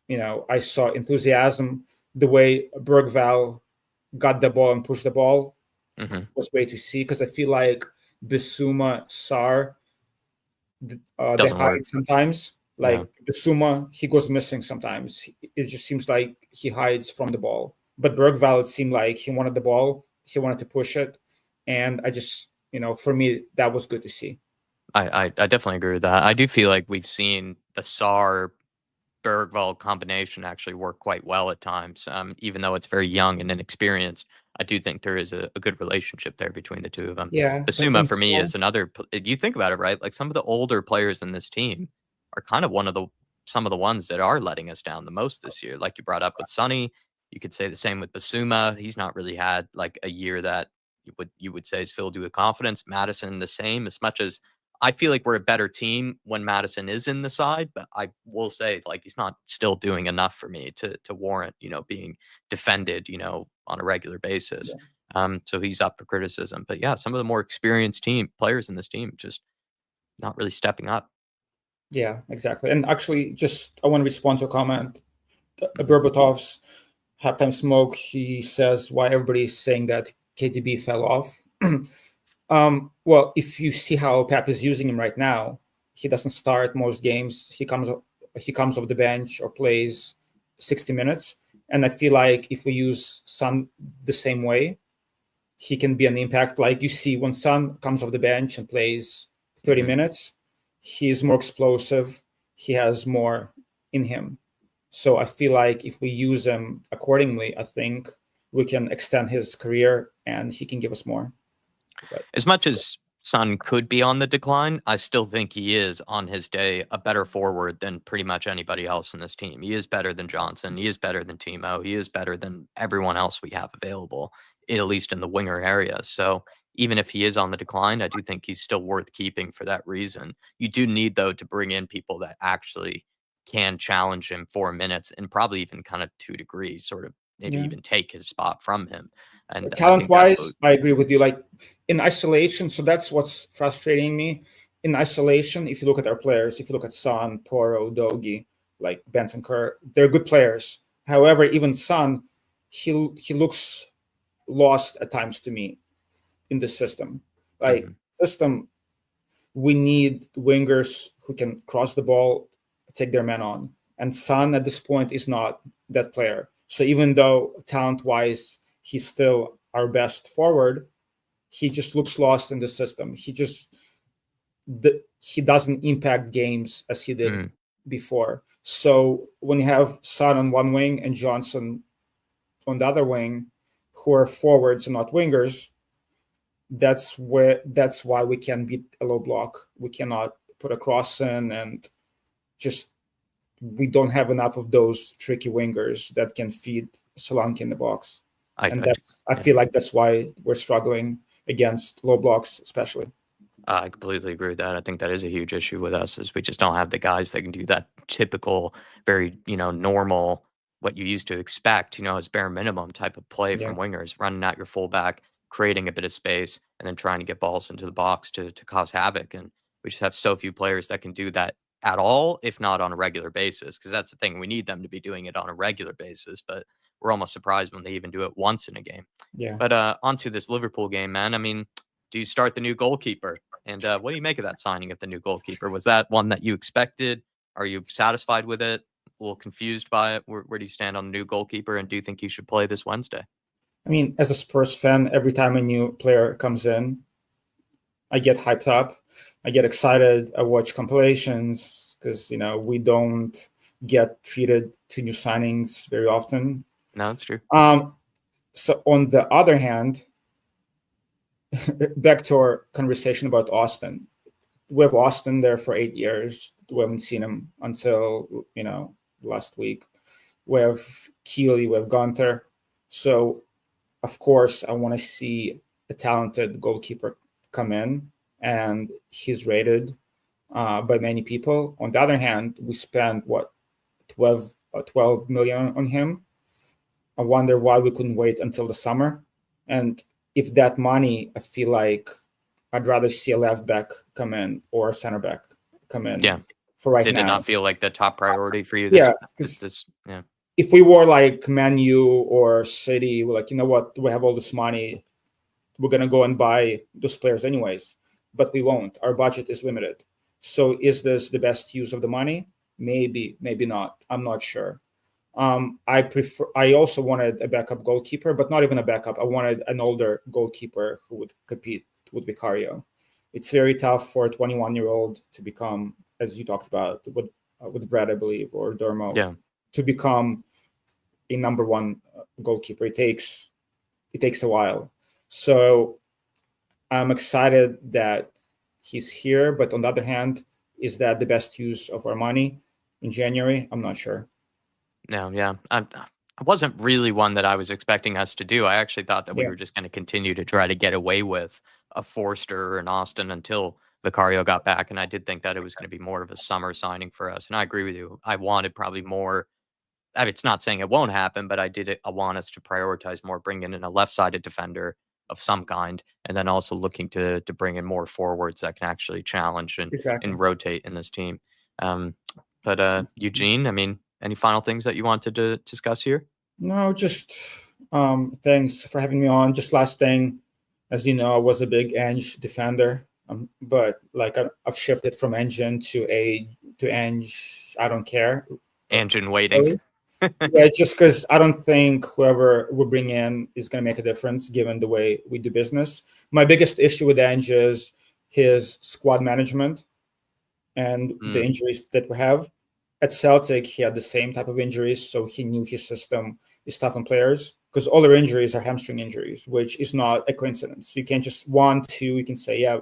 I saw enthusiasm. The way Bergval got the ball and pushed the ball was great to see, because I feel like Bissouma, Sarr, they Doesn't work. hide sometimes. Like Bissouma, he goes missing sometimes. It just seems like he hides from the ball. But Bergval, it seemed like he wanted the ball. He wanted to push it. And I just, for me, that was good to see. I definitely agree with that. I do feel like we've seen the Sarr Bergvall combination actually work quite well at times. Even though it's very young and inexperienced, I do think there is a good relationship there between the two of them. Yeah. Basuma for me is another. You think about it, right? Like some of the older players in this team are kind of some of the ones that are letting us down the most this year. Like you brought up with Sonny, you could say the same with Basuma. He's not really had like a year that you would say is filled with confidence. Madison the same. As much as I feel like we're a better team when Madison is in the side, but I will say like he's not still doing enough for me to warrant, being defended, on a regular basis. So he's up for criticism. But yeah, some of the more experienced players in this team just not really stepping up. Yeah, exactly. And actually, I want to respond to a comment. Berbatov's halftime smoke, he says why everybody's saying that KDB fell off. Well, if you see how Pep is using him right now, he doesn't start most games. He comes off the bench or plays 60 minutes. And I feel like if we use Son the same way, he can be an impact. Like you see when Son comes off the bench and plays 30 minutes, he's more explosive. He has more in him. So I feel like if we use him accordingly, I think we can extend his career and he can give us more. As much as Son could be on the decline, I still think he is on his day a better forward than pretty much anybody else in this team. He is better than Johnson. He is better than Timo. He is better than everyone else we have available, at least in the winger area. So even if he is on the decline, I do think he's still worth keeping for that reason. You do need, though, to bring in people that actually can challenge him 4 minutes and probably even kind of 2 degrees, sort of maybe even take his spot from him. And talent-wise, I agree with you. Like in isolation, so that's what's frustrating me. In isolation, if you look at our players, if you look at Son, Porro, Dogi, like Benson Kerr, they're good players. However, even Son, he looks lost at times to me in the system. Like system, we need wingers who can cross the ball, take their men on. And Son at this point is not that player. So even though talent-wise, he's still our best forward, he just looks lost in the system. He doesn't impact games as he did before. So when you have Son on one wing and Johnson on the other wing, who are forwards and not wingers, that's why we can beat a low block. We cannot put a cross in, and we don't have enough of those tricky wingers that can feed Solanke in the box. I feel like that's why we're struggling against low blocks, especially. I completely agree with that. I think that is a huge issue with us, is we just don't have the guys that can do that typical, very, normal, what you used to expect, as bare minimum type of play from wingers, running at your fullback, creating a bit of space, and then trying to get balls into the box to cause havoc. And we just have so few players that can do that at all, if not on a regular basis, because that's the thing. We need them to be doing it on a regular basis, but we're almost surprised when they even do it once in a game. Yeah. But onto this Liverpool game, man. I mean, do you start the new goalkeeper? And what do you make of that signing of the new goalkeeper? Was that one that you expected? Are you satisfied with it? A little confused by it? Where do you stand on the new goalkeeper? And do you think he should play this Wednesday? I mean, as a Spurs fan, every time a new player comes in, I get hyped up. I get excited. I watch compilations because, we don't get treated to new signings very often. No, it's true. So on the other hand, back to our conversation about Austin. We have Austin there for 8 years. We haven't seen him until, last week. We have Keeley, we have Gunter. So, of course, I want to see a talented goalkeeper come in, and he's rated. by many people. On the other hand, we spent what 12 million on him. I wonder why we couldn't wait until the summer. And if that money, I feel like I'd rather see a left back come in or a center back come in. Yeah. For right Did now. it not feel like the top priority for you? Yeah. Yeah. If we were like Man U or City, we're like, you know what, we have all this money, we're gonna go and buy those players anyways. But we won't. Our budget is limited. So is this the best use of the money? Maybe, maybe not. I'm not sure. I also wanted a backup goalkeeper, but not even a backup. I wanted an older goalkeeper who would compete with Vicario. It's very tough for a 21-year-old to become, as you talked about with Brad, I believe, or Dermo, to become a number one goalkeeper. It takes a while. So I'm excited that he's here, but on the other hand, is that the best use of our money in January? I'm not sure. No, yeah. I wasn't really one that I was expecting us to do. I actually thought that we were just going to continue to try to get away with a Forster or an Austin until Vicario got back. And I did think that it was going to be more of a summer signing for us. And I agree with you. I wanted probably more. I mean, it's not saying it won't happen, but I want us to prioritize more bringing in a left-sided defender of some kind, and then also looking to bring in more forwards that can actually challenge and rotate in this team. But Eugene, I mean, any final things that you wanted to discuss here? No, just thanks for having me on. Just last thing, as you know, I was a big Ange defender, but like I've shifted from Engine to Ange. I don't care. Engine waiting. Yeah, just because I don't think whoever we bring in is going to make a difference given the way we do business. My biggest issue with Ange is his squad management and the injuries that we have. At Celtic, he had the same type of injuries, so he knew his system is tough on players because all their injuries are hamstring injuries, which is not a coincidence. You can't just 1, 2, you can say, yeah,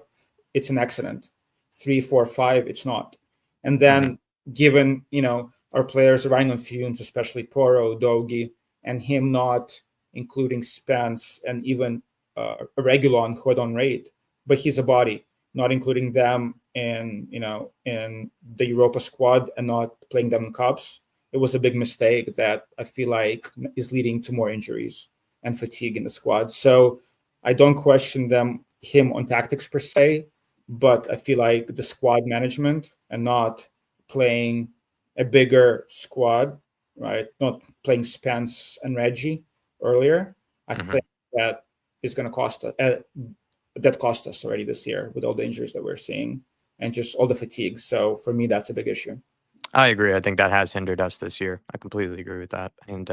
it's an accident. 3, 4, 5, it's not. And then given, our players are running on fumes, especially Porro, Dogi, and him not including Spence and even Regulon, who I don't rate, but he's a body, not including them in the Europa squad and not playing them in cups. It was a big mistake that I feel like is leading to more injuries and fatigue in the squad. So I don't question him on tactics per se, but I feel like the squad management and not playing a bigger squad, right? Not playing Spence and Reggie earlier. I think that is going to cost us. That cost us already this year with all the injuries that we're seeing and just all the fatigue. So for me, that's a big issue. I agree. I think that has hindered us this year. I completely agree with that. And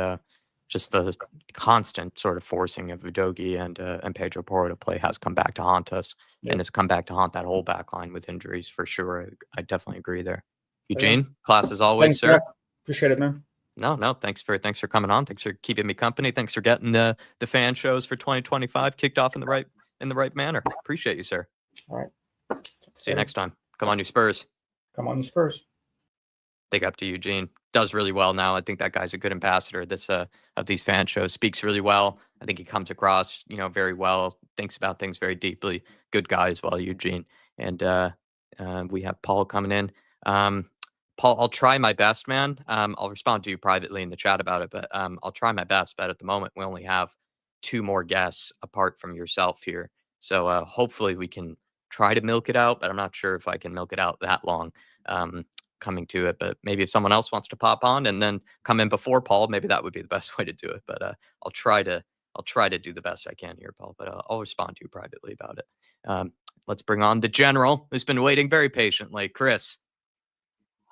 just the constant sort of forcing of Udogi and Pedro Porro to play has come back to haunt us and has come back to haunt that whole back line with injuries for sure. I definitely agree there. Eugene, class as always, Thanks, sir. Matt. Appreciate it, man. No, thanks for coming on. Thanks for keeping me company. Thanks for getting the fan shows for 2025 kicked off in the right manner. Appreciate you, sir. All right. See you next time. Come on, you Spurs. Come on, you Spurs. Big up to Eugene. Does really well now. I think that guy's a good ambassador of these fan shows. Speaks really well. I think he comes across, very well. Thinks about things very deeply. Good guy as well, Eugene. And we have Paul coming in. Paul, I'll try my best, man. I'll respond to you privately in the chat about it, but I'll try my best. But at the moment, we only have 2 more guests apart from yourself here. So hopefully we can try to milk it out, but I'm not sure if I can milk it out that long coming to it. But maybe if someone else wants to pop on and then come in before Paul, maybe that would be the best way to do it. But I'll try to do the best I can here, Paul. But I'll respond to you privately about it. Let's bring on the general who's been waiting very patiently, Chris.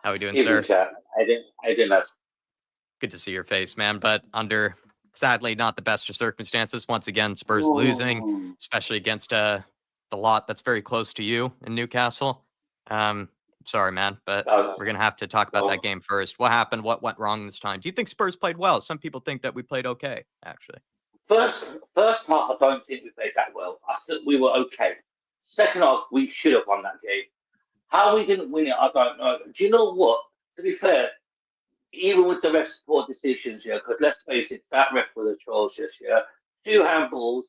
How are we doing, sir? Chat. I didn't know. Good to see your face, man. But under, sadly, not the best of circumstances. Once again, Spurs losing, especially against the lot that's very close to you in Newcastle. Sorry, man, but we're going to have to talk about that game first. What happened? What went wrong this time? Do you think Spurs played well? Some people think that we played okay, actually. First half, I don't think we played that well. I thought we were okay. Second half, we should have won that game. How we didn't win it, I don't know. Do you know what? To be fair, even with the ref's poor decisions, because let's face it, that ref was atrocious, 2 handballs,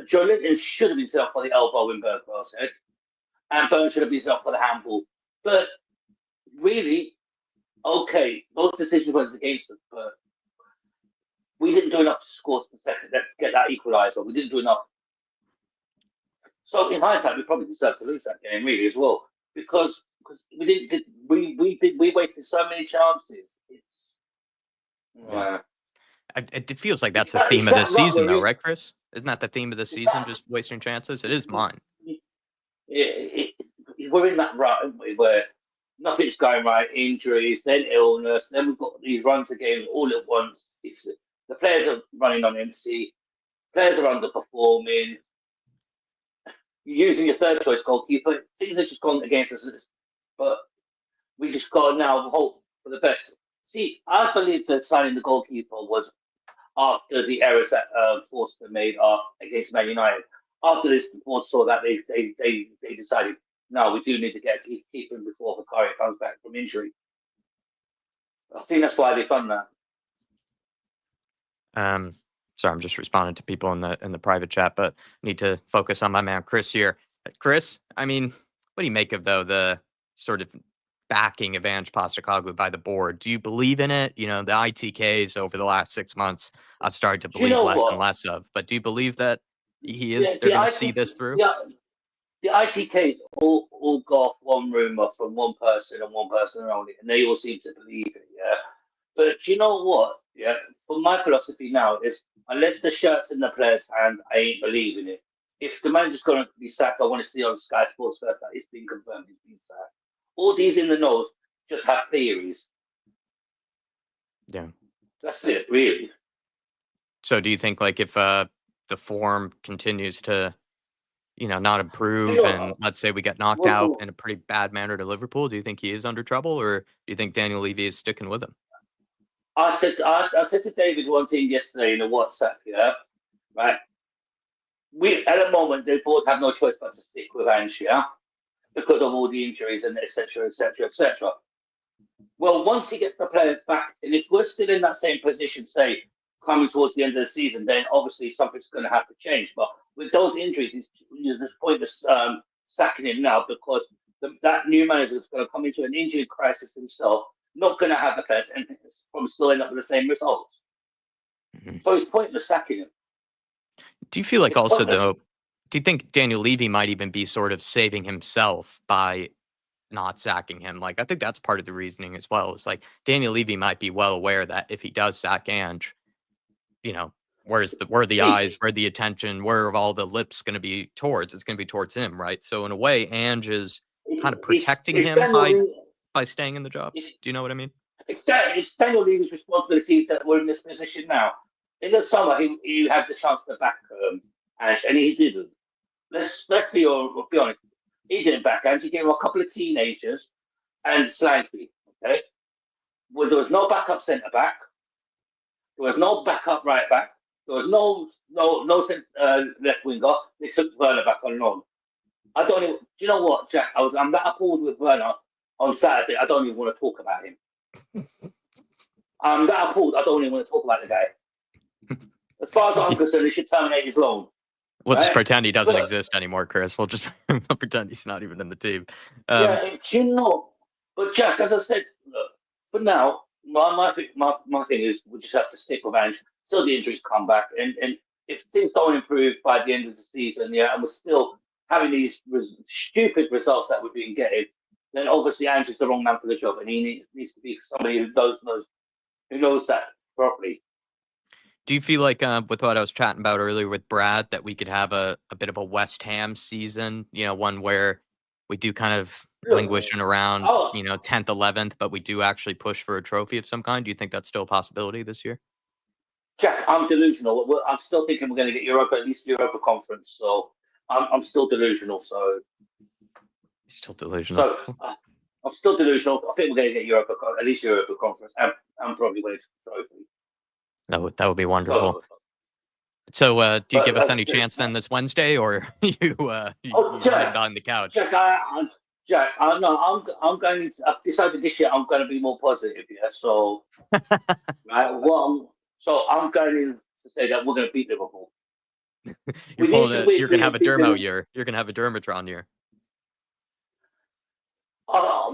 Joe Linton should have been set off by the elbow in Bergwell's head. and Burns should have been up for the handball. But really, okay, those decisions went against us, but we didn't do enough to score to the second, to get that equaliser. We didn't do enough. So in hindsight, we probably deserved to lose that game, really, as well, because we wasted so many chances. It feels like that's the theme of the season, though, right, Chris? Isn't that the theme of the season, just wasting chances? It is mine. We're in that rut where nothing's going right, injuries, then illness, then we've got these runs of games all at once. The players are running on empty, players are underperforming. You're using your third choice goalkeeper. Things have just gone against us, but we just got to now hope for the best. See, I believe that signing the goalkeeper was after the errors that Forster made against Man United. After this, the board saw that they decided, no, we do need to get a keeper before Vicario comes back from injury. I think that's why they've done that. Sorry, I'm just responding to people in the private chat, but need to focus on my man Chris here. Chris, I mean, what do you make of the sort of backing of Ange Postecoglou by the board? Do you believe in it? You know, the ITKs over the last 6 months, I've started to believe less and less of. But do you believe that they're going to see this through? Yeah, the ITKs all go off one rumor from one person and one person only, and they all seem to believe it. Yeah, but do you know what? Yeah, for my philosophy now is unless the shirt's in the player's hand, I ain't believing it. If the manager's going to be sacked, I want to see on Sky Sports first that it's been confirmed he's been sacked. All these in the nose just have theories. Yeah, that's it, really. So, do you think like if the form continues to, not improve, and let's say we get knocked out in a pretty bad manner to Liverpool, do you think he is under trouble, or do you think Daniel Levy is sticking with him? I said to David one thing yesterday in a WhatsApp, yeah, right? We at the moment the board have no choice but to stick with Ange, yeah, because of all the injuries and etc. etc. etc. Well, once he gets the players back, and if we're still in that same position, say coming towards the end of the season, then obviously something's going to have to change. But with those injuries, there's pointless sacking him now because that new manager is going to come into an injury crisis himself. Not going to have the players and from still end up with the same results. Mm-hmm. So it's pointless sacking him. Do you feel like also, though, do you think Daniel Levy might even be sort of saving himself by not sacking him? Like, I think that's part of the reasoning as well. It's like Daniel Levy might be well aware that if he does sack Ange, where are the eyes, where the attention, where are all the lips going to be towards? It's going to be towards him, right? So in a way, Ange is kind of protecting him by staying in the job. Do you know what I mean? It's Daniel Levy's responsibility that we're in this position now. In the summer, he had the chance to back Ange, and he didn't. Let's be honest. He didn't back Ange. He gave him a couple of teenagers and Slanky. Okay, well, there was no backup centre back. There was no backup right back. There was no left winger. They took Werner back on loan. Do you know what, Jack? I'm that appalled with Werner on Saturday. I don't even want to talk about him. I'm that appalled. I don't even want to talk about the guy. As far as I'm concerned, they should terminate his loan. We'll just pretend he doesn't exist anymore, Chris. We'll just pretend he's not even in the team. Yeah, do you know? But Jack, as I said, look, for now, my thing is we just have to stick with Ange till the injuries come back, and if things don't improve by the end of the season, yeah, and we're still having these stupid results that we've been getting, then obviously Ange is the wrong man for the job, and he needs to be somebody who knows that properly. Do you feel like with what I was chatting about earlier with Brad that we could have a bit of a West Ham season, one where we do kind of languishing around, 10th, 11th, but we do actually push for a trophy of some kind? Do you think that's still a possibility this year? Jack, I'm delusional. I'm still thinking we're going to get Europa, at least Europa Conference. So I'm still delusional. So still delusional. So I'm still delusional. I think we're going to get at least Europa Conference, and probably win a trophy. That would be wonderful. So do you give us any chance then this Wednesday, or you hide on the couch? Jack, no, I'm going. I've decided this year I'm going to be more positive. Yeah, so right, so I'm going to say that we're going to beat Liverpool. You're going to have a Dermo year. You're going to have a Dermatron year.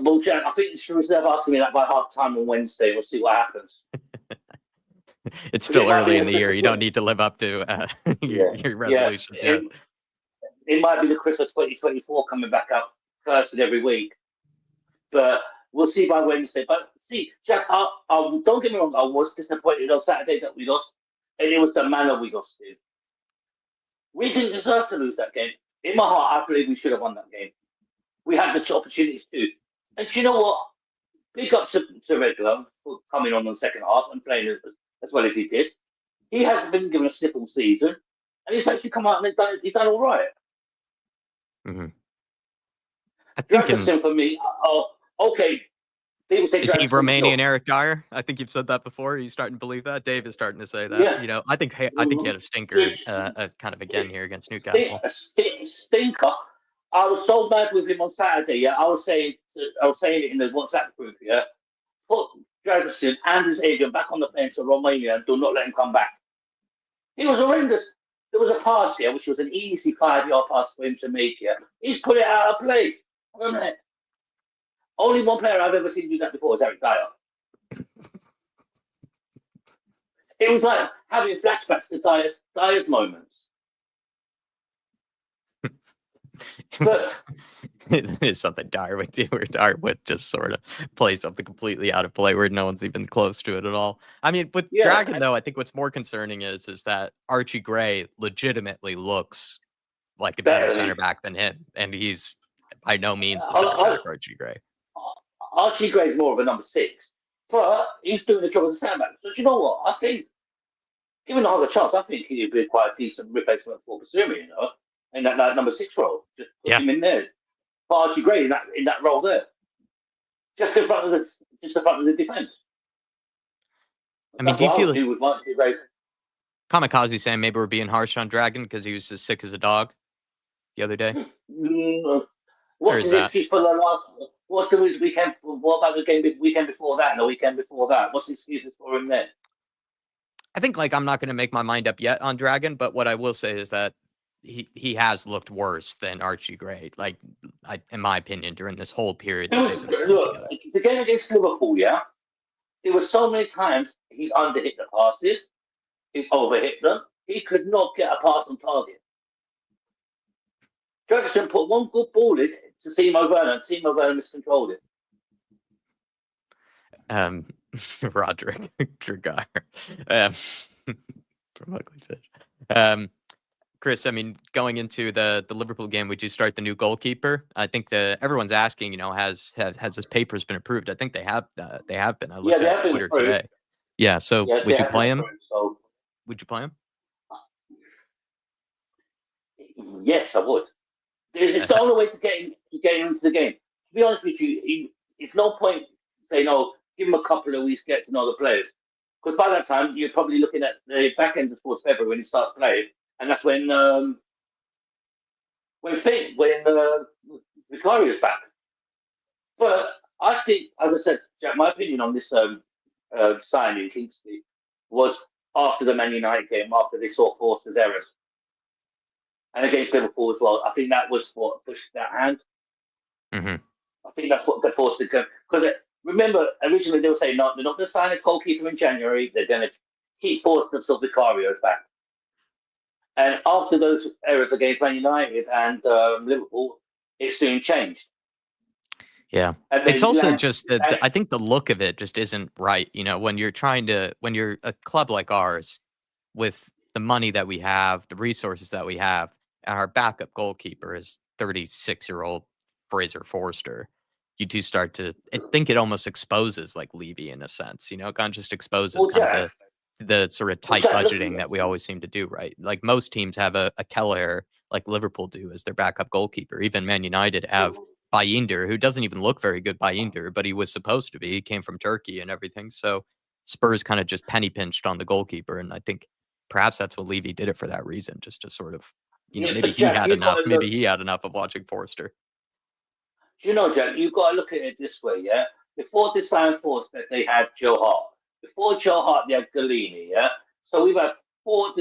Well, Jack, I think you should reserve asking me that by half time on Wednesday. We'll see what happens. It's still early in the year. You don't need to live up to your resolutions yet. It might be the Chris of 2024 coming back up cursing every week. But we'll see by Wednesday. But see, Jack, don't get me wrong, I was disappointed on Saturday that we lost. And it was the manner we lost in. We didn't deserve to lose that game. In my heart, I believe we should have won that game. We had the opportunities too. And do you know what? Big up to Regular for coming on the second half and playing as well as he did. He hasn't been given a sniff all season. And he's actually come out and he's done all right. Mm-hmm. I think Jefferson for me, okay. People say is he Romanian Eric Dyer? I think you've said that before. Are you starting to believe that? Dave is starting to say that. Yeah. You know, I think he had a stinker kind of again here against Newcastle. Stinker. I was so mad with him on Saturday. Yeah, I was saying it in the WhatsApp group. Yeah, put Jefferson and his agent back on the plane to Romania and do not let him come back. He was horrendous. There was a pass here, which was an easy 5-yard pass for him to make here. He's put it out of play. I don't know. Only one player I've ever seen do that before is Eric Dyer. It was like having flashbacks to Dyer's moments. But it is something Dyer would do, where Dyer would just sort of play something completely out of play where no one's even close to it at all. I mean, with Dragon, though, I think what's more concerning is that Archie Gray legitimately looks like a better center back than him. And he's by no means the center back, Archie Gray. Archie Gray's more of a number 6. But he's doing the job as a center back. So do you know what? I think, given I have a chance, I think he'd be quite a decent replacement for Basumi, you know? In that number 6 role, just put him in there. But Archie Gray in that role there, just in front of the defense. I mean, do you feel like Kamikaze saying maybe we're being harsh on Dragon because he was as sick as a dog the other day? What's his excuse for the last? What's the weekend? What about the weekend before that and the weekend before that? What's the excuses for him then? I think I'm not going to make my mind up yet on Dragon, but what I will say is that he has looked worse than Archie Gray, in my opinion, during this whole period. The game against Liverpool, there were so many times he's underhit the passes, he's overhit them. He could not get a pass on target. Jefferson put one good ball in to Timo Werner, and Timo Werner miscontrolled it. Roderick Dragar from Ugly Fish. Chris, I mean, going into the Liverpool game, would you start the new goalkeeper? I think everyone's asking, has his papers been approved? I think they have been. I looked at Twitter today. Yeah, so would you play him? Would you play him? Yes, I would. It's the only way to get him into the game. To be honest with you, it's no point saying, give him a couple of weeks to get to know the players. Because by that time, you're probably looking at the back end of February when he starts playing. And that's when Vicaria's back. But I think, as I said, Jack, my opinion on this signing Kingsley was after the Man United game, after they saw Forster's errors. And against Liverpool as well. I think that was what pushed that hand. Mm-hmm. I think that's what they forced to go. Because remember, originally they were saying, no, they're not going to sign a goalkeeper in January. They're going to keep Forster until Vicario's back. And after those errors against Man United and Liverpool, it soon changed. Yeah, it's also just that I think the look of it just isn't right. When you're a club like ours, with the money that we have, the resources that we have, and our backup goalkeeper is 36-year-old Fraser Forster, you do start to. I think it almost exposes Levy in a sense. Kind of just exposes of the sort of tight budgeting that we always seem to do, right? Like most teams have a Keller, like Liverpool do, as their backup goalkeeper. Even Man United have Bayindir, who doesn't even look very good, Bayindir, but he was supposed to be. He came from Turkey and everything. So Spurs kind of just penny pinched on the goalkeeper. And I think perhaps that's what Levy did it for that reason, just to sort of, maybe he had enough. Maybe he had enough of watching Forster. Do you know, Jack, you've got to look at it this way, yeah? Before this signed Forster, they had Joe Hart. Before Joe Hart, they had Galini, yeah? So we've had four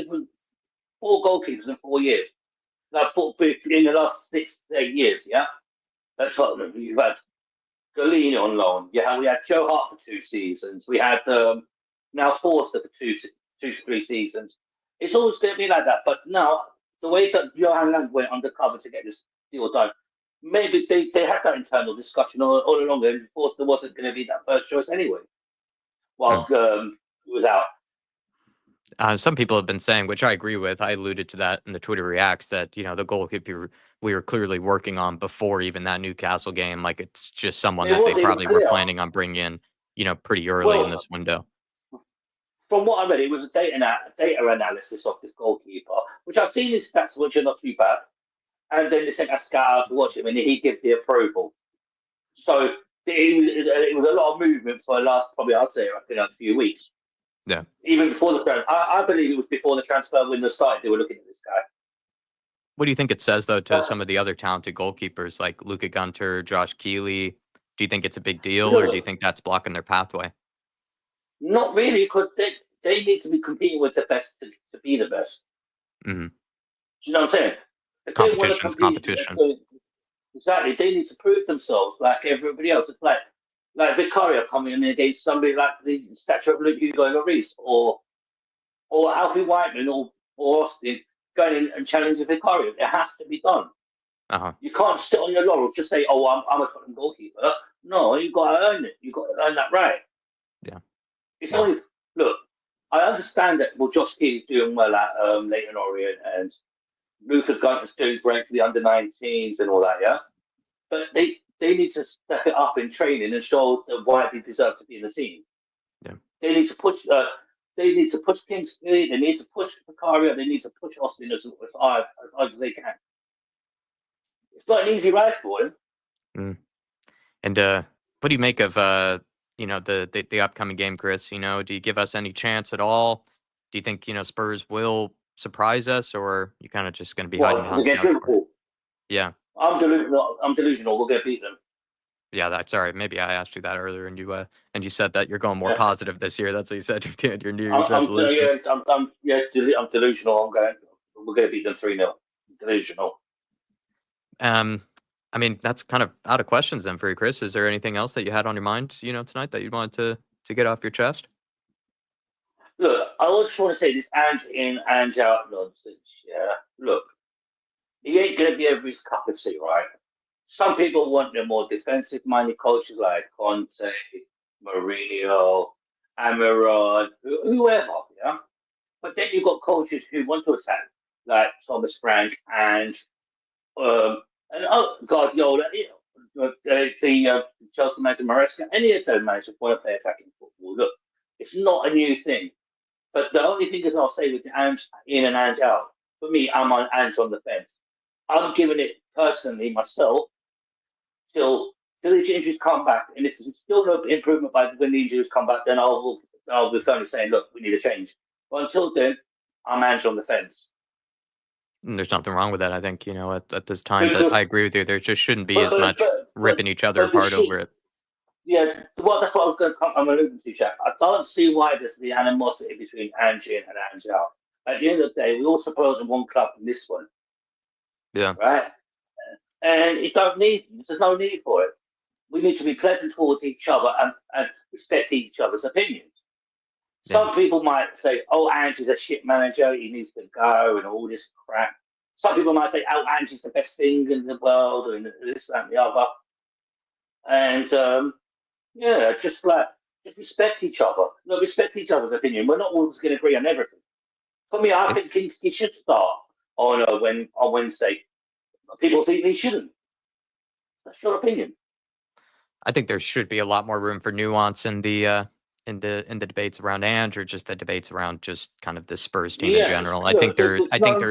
goalkeepers in 4 years. Now, in the last 6 to 8 years, yeah? That's what you've had. Galini on loan. Yeah, we had Joe Hart for 2 seasons. We had now Forster for two to 3 seasons. It's always going to be like that. But now, the way that Johan Lang went undercover to get this deal done, maybe they had that internal discussion all along, and Forster wasn't going to be that first choice anyway, while he was out. Some people have been saying, which I agree with, I alluded to that in the Twitter reacts, that, the goalkeeper we were clearly working on before even that Newcastle game. Like, it's just someone that they probably were planning on bringing in, pretty early in this window. From what I read, it was a data analysis of this goalkeeper, which I've seen his stats, which are not too bad. And then they sent a scout out to watch him, and he gave the approval. So it was a lot of movement for the last, probably, I'd say, a few weeks. Yeah. Even before the transfer. I believe it was before the transfer window started, they were looking at this guy. What do you think it says, though, to some of the other talented goalkeepers like Luka Gunter, Josh Keeley? Do you think it's a big deal, or do you think that's blocking their pathway? Not really, because they need to be competing with the best to be the best. Mm-hmm. Do you know what I'm saying? If Competition's competition. Exactly. They need to prove themselves like everybody else. It's like Vicario coming in against somebody like the stature of Hugo Lloris or Alfie Whiteman or Austin going in and challenging Vicario. It has to be done. Uh-huh. You can't sit on your laurels, just say, "Oh, I'm a Tottenham goalkeeper." No, you've got to earn it. You've got to earn that right. Yeah. It's only look. I understand that. Well, Josh Keely's doing well at Leyton Orient, and Luca Gunter's doing great for the under-19s and all that. Yeah, but they need to step it up in training and show why they deserve to be in the team. Yeah. They need to push. They need to push Kingsley. They need to push Vicario. They need to push Austin as hard as they can. It's not an easy ride for him. Mm. And what do you make of the upcoming game, Chris? Do you give us any chance at all? Do you think Spurs will surprise us, or you kind of just going to be hiding behind against Liverpool? Yeah, I'm delusional. We're going to beat them. Yeah, that's all right. Maybe I asked you that earlier, and you said that you're going more positive this year. That's what you said your New Year's resolutions. I'm delusional. We're going to beat them 3-0. Delusional. I mean, that's kind of out of questions then for you, Chris. Is there anything else that you had on your mind, tonight that you wanted to get off your chest? Look, I just want to say this Ange out nonsense. Yeah, look, he ain't going to be everybody's cup of tea, right? Some people want the more defensive-minded coaches like Conte, Mourinho, Almiron, whoever, yeah? But then you've got coaches who want to attack, like Thomas Frank and Guardiola, the Chelsea manager Maresca, any of those managers want to play attacking football. Look, it's not a new thing. But the only thing is I'll say with the Ange in and Ange out, for me, I'm on Ange on the fence. I'm giving it personally myself till the injuries come back. And if there's still no improvement by when the injuries come back, then I'll be firmly saying, look, we need a change. But until then, I'm Ange on the fence. And there's nothing wrong with that, I think, at this time. But I agree with you. There just shouldn't be as much ripping each other apart over it. Yeah, well, that's what I was going to come. I'm alluding to, Jack. I don't see why there's the animosity between Ange in and Ange out. At the end of the day, we all support in one club in this one. Yeah. Right? And there's no need for it. We need to be pleasant towards each other and respect each other's opinions. Some people might say, oh, Ange is a shit manager, he needs to go and all this crap. Some people might say, oh, Ange is the best thing in the world and this, that, and the other. And, just respect each other. No, respect each other's opinion. We're not always going to agree on everything. For me, I think Kingsley should start on Wednesday. People think he shouldn't. That's your opinion. I think there should be a lot more room for nuance in the debates around Ange, or just the debates around just kind of the Spurs team in general. I think there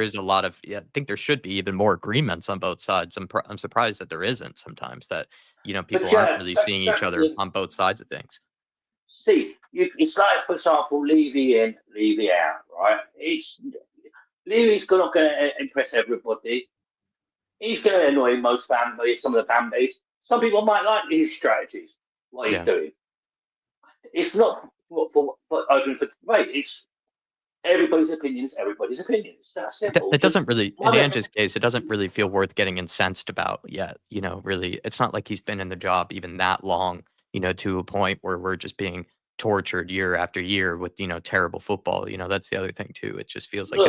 is a lot of I think there should be even more agreements on both sides. I'm surprised that there isn't sometimes, that people aren't really seeing each other on both sides of things. See, it's like, for example, Levy in, Levy out, right? Levy's not going to impress everybody. He's going to annoy some of the fan base. Some people might like his strategies, what he's doing. It's not for open for debate. It's everybody's opinions. That's simple. It doesn't really, in one of- Ange's case, it doesn't really feel worth getting incensed about yet. Really, it's not like he's been in the job even that long, to a point where we're just being tortured year after year with, terrible football. That's the other thing too. It just feels like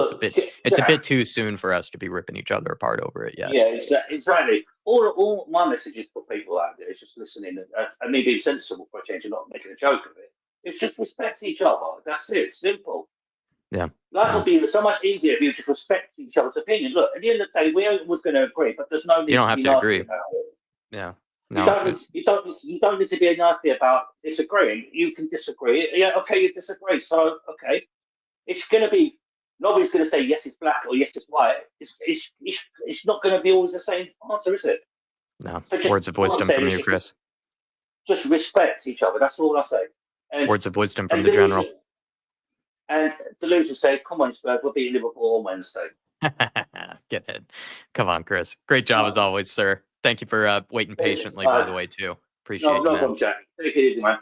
it's a bit too soon for us to be ripping each other apart over it yet. Yeah, exactly. All my messages for people out there is just listening and me being sensible for a change and not making a joke of it. It's just respect each other. That's it. Simple. Yeah. Life would be so much easier if you just respect each other's opinion. Look, at the end of the day, we was going to agree, but there's no need You don't to have be to nasty agree. about it. Yeah. You don't need to be nasty about disagreeing. You can disagree. Yeah, okay, you disagree. So okay, it's going to be. Nobody's going to say yes, it's black or yes, it's white. It's not going to be always the same answer, is it? No. So Words of wisdom from you, Chris. Just respect each other. That's all I say. And, Words of wisdom from the general. And Delusion say, "Come on, Spurs, we'll beat Liverpool on Wednesday." Get it. Come on, Chris. Great job as always, sir. Thank you for waiting patiently, by the way, too. Appreciate you, man. No problem, Jack. Take it easy, man.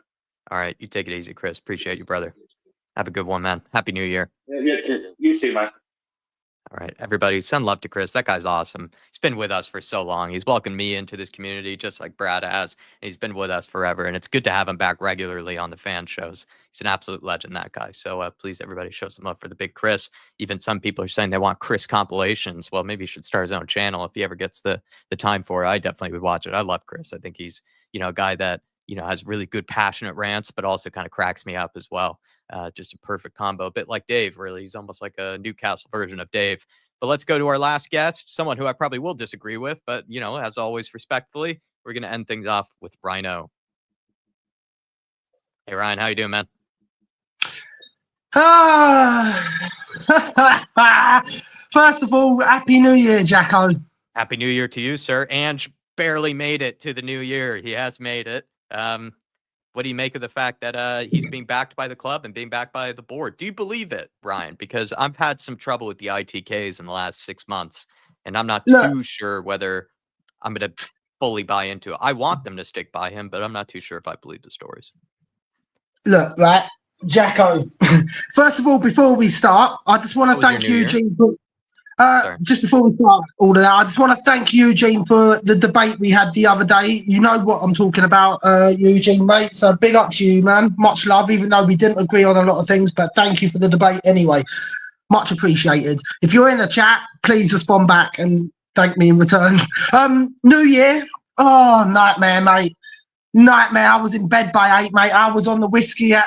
All right, you take it easy, Chris. Appreciate you, brother. Have a good one, man. Happy New Year. Yeah, you too, man. All right, everybody, send love to Chris. That guy's awesome. He's been with us for so long. He's welcomed me into this community just like Brad has. And he's been with us forever, and it's good to have him back regularly on the fan shows. He's an absolute legend, that guy. So please, everybody, show some love for the big Chris. Even some people are saying they want Chris compilations. Well, maybe he should start his own channel if he ever gets the time for it. I definitely would watch it. I love Chris. I think he's a guy that has really good passionate rants, but also kind of cracks me up as well. Just a perfect combo, a bit like Dave, really. He's almost like a Newcastle version of Dave. But let's go to our last guest, someone who I probably will disagree with, but, as always, respectfully, we're going to end things off with Rhino. Hey, Ryan, how you doing, man? First of all, Happy New Year, Jacko. Happy New Year to you, sir. Ange barely made it to the new year. He has made it. What do you make of the fact that he's being backed by the club and being backed by the board? Do you believe it, Ryan? Because I've had some trouble with the ITKs in the last 6 months, and I'm not too sure whether I'm going to fully buy into it. I want them to stick by him, but I'm not too sure if I believe the stories. Look, right, Jacko. First of all, before we start, I just want to thank Eugene for... just before we start all of that, I just want to thank Eugene for the debate we had the other day. You know what I'm talking about, Eugene, mate. So big up to you, man. Much love, even though we didn't agree on a lot of things, but thank you for the debate anyway. Much appreciated. If you're in the chat, please respond back and thank me in return. New Year. Oh, nightmare, mate. Nightmare. I was in bed by 8, mate. I was on the whiskey at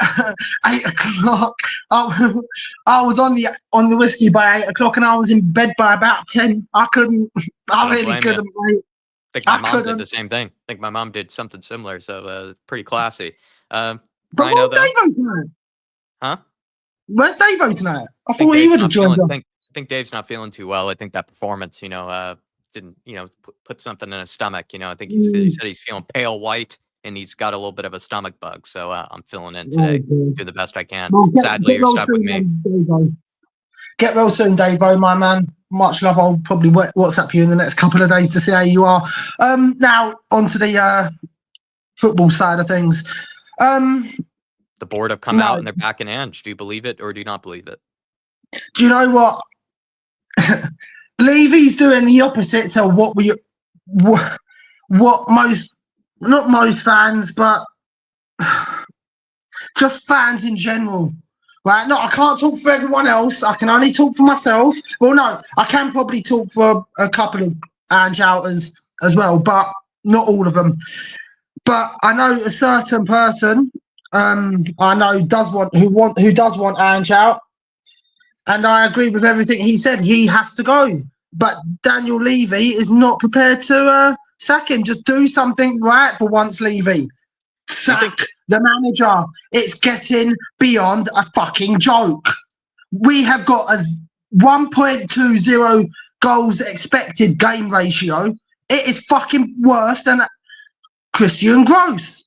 8 o'clock. I was on the whiskey by 8 o'clock, and I was in bed by about 10. I couldn't. I really couldn't, mate. I think my mom did the same thing. I think my mom did something similar. So pretty classy. But where's Davo tonight? Huh? Where's Davo tonight? I thought he would have joined us. I think Dave's not feeling too well. I think that performance, didn't, put something in his stomach. I think he said he's feeling pale white. And he's got a little bit of a stomach bug, so I'm filling in today. Do the best I can. Well, sadly, you're stuck with me. Get well soon, Davo, my man. Much love. I'll probably WhatsApp you in the next couple of days to see how you are. Now, on to the football side of things. The board have come out and they're back in Ange. Do you believe it or do you not believe it? Do you know what? Believe he's doing the opposite to what most... Not most fans, but just fans in general, right? No, I can't talk for everyone else. I can only talk for myself. Well, no, I can probably talk for a couple of Ange outers as well, but not all of them. But I know a certain person I know who does want Ange out, and I agree with everything he said. He has to go, but Daniel Levy is not prepared to sack him. Just do something right for once, Levy. Sack the manager. It's getting beyond a fucking joke. We have got a 1.20 goals expected game ratio. It is fucking worse than Christian Gross.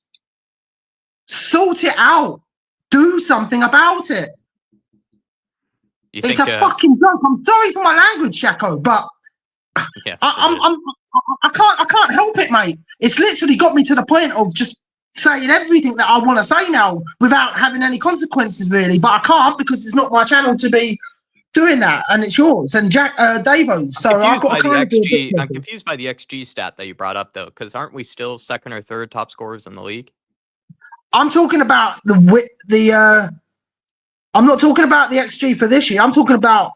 Sort it out. Do something about it. It's a fucking joke. I'm sorry for my language, Shako, but yeah, I can't help it, mate. It's literally got me to the point of just saying everything that I want to say now without having any consequences, really. But I can't because it's not my channel to be doing that, and it's yours and Davo's. So I've got to kind of be I'm confused by the XG stat that you brought up, though, because aren't we still second or third top scorers in the league? I'm talking about I'm not talking about the XG for this year. I'm talking about,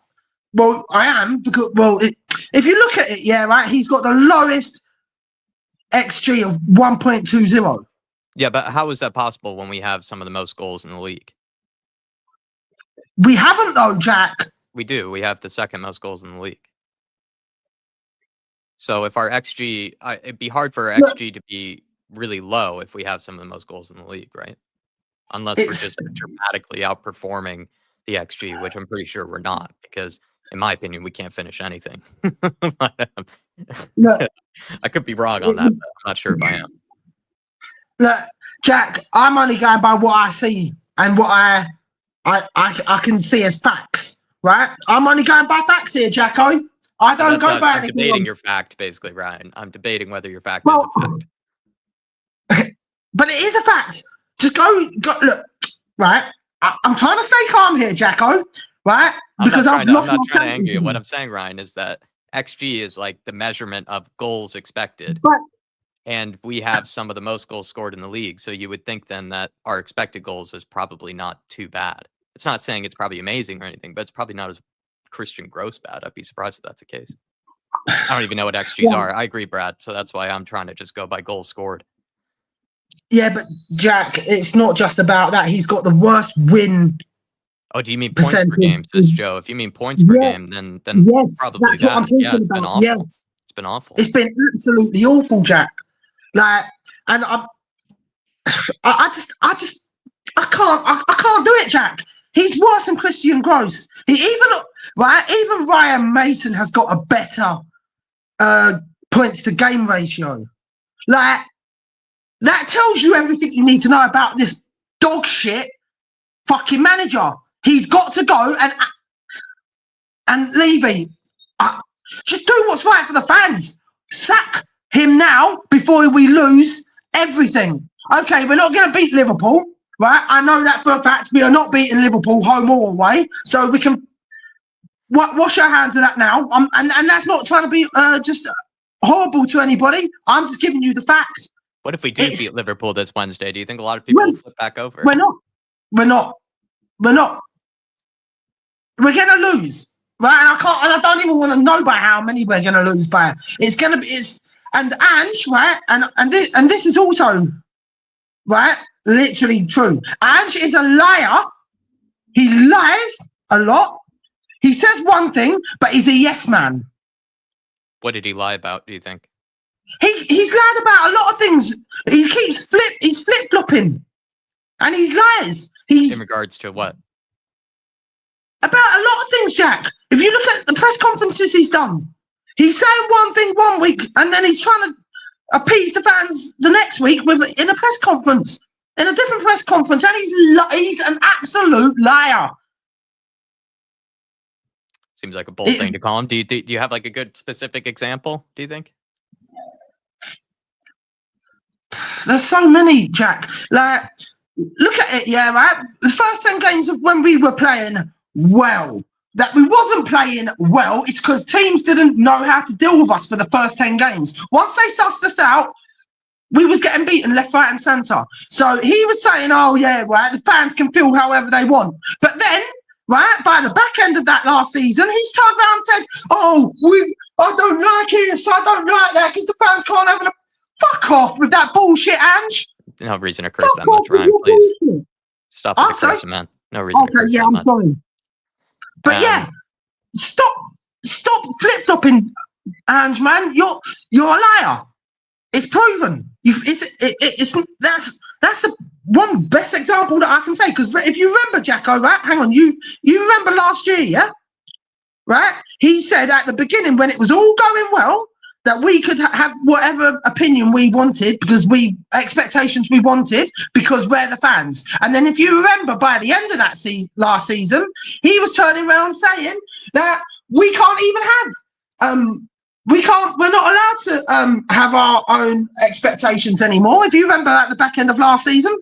well, I am, because, well, if you look at it, yeah, right, he's got the lowest XG of 1.20. Yeah, but how is that possible when we have some of the most goals in the league? We haven't, though, Jack. We do. We have the second most goals in the league. So if our XG, it'd be hard for our XG to be really low if we have some of the most goals in the league, right? Unless we're just dramatically outperforming the XG, which I'm pretty sure we're not, because in my opinion, we can't finish anything. Look, I could be wrong on that, but I'm not sure if I am. Look, Jack, I'm only going by what I see and what I can see as facts, right? I'm only going by facts here, Jacko. I don't go by anything. I'm debating your fact, basically, Ryan. I'm debating whether your fact is a fact. But it is a fact. Just go look, right? I'm trying to stay calm here, Jacko, right? Because I've lost my I'm not trying to anger you. What I'm saying, Ryan, is that XG is like the measurement of goals expected. But, and we have some of the most goals scored in the league. So you would think then that our expected goals is probably not too bad. It's not saying it's probably amazing or anything, but it's probably not as Christian Gross bad. I'd be surprised if that's the case. I don't even know what XGs are. I agree, Brad. So that's why I'm trying to just go by goals scored. Yeah, but Jack, it's not just about that. He's got the worst win. Oh, do you mean points per game, says Joe? If you mean points per game, then yes, probably that's what I'm talking about. It's been awful. Yes. It's been awful. It's been absolutely awful, Jack. Like, and I can't do it, Jack. He's worse than Christian Gross. Even Ryan Mason has got a better points to game ratio. Like, that tells you everything you need to know about this dog shit fucking manager. He's got to go, and Levy, just do what's right for the fans. Sack him now before we lose everything. Okay, we're not going to beat Liverpool, right? I know that for a fact. We are not beating Liverpool home or away, so we can wash our hands of that now. And that's not trying to be just horrible to anybody. I'm just giving you the facts. What if we do beat Liverpool this Wednesday? Do you think a lot of people will flip back over? We're not. We're going to lose, right? And I don't even want to know by how many we're going to lose by. And Ange, right? And this is also, right? Literally true. Ange is a liar. He lies a lot. He says one thing, but he's a yes man. What did he lie about, do you think? He's lied about a lot of things. He's flip-flopping. And he lies. In regards to what? About a lot of things, Jack. If you look at the press conferences he's done, he's saying one thing one week, and then he's trying to appease the fans the next week in a press conference, in a different press conference, and he's an absolute liar. Seems like a bold thing to call him. Do you have like a good specific example, do you think? There's so many, Jack. Like, look at it, yeah, right? The first 10 games of when we were playing well, that we wasn't playing well, it's because teams didn't know how to deal with us for the first 10 games. Once they sussed us out, we was getting beaten left, right, and centre. So he was saying, oh, yeah, right, the fans can feel however they want. But then, right, by the back end of that last season, he's turned around and said, oh, I don't like this, I don't like that, because the fans can't have Fuck off with that bullshit, Ange. No reason to curse that much, Ryan, please. Bullshit. Stop with the cursing, man. No reason to curse that much. Sorry. But yeah, stop flip-flopping, Ange, man. You're a liar. It's proven. That's the one best example that I can say. Because if you remember, Jacko, right? Hang on, you remember last year, yeah? Right? He said at the beginning when it was all going well, that we could have whatever opinion we wanted expectations we wanted because we're the fans. And then if you remember, by the end of that last season, he was turning around saying that we can't even have we're not allowed to have our own expectations anymore. If you remember at the back end of last season.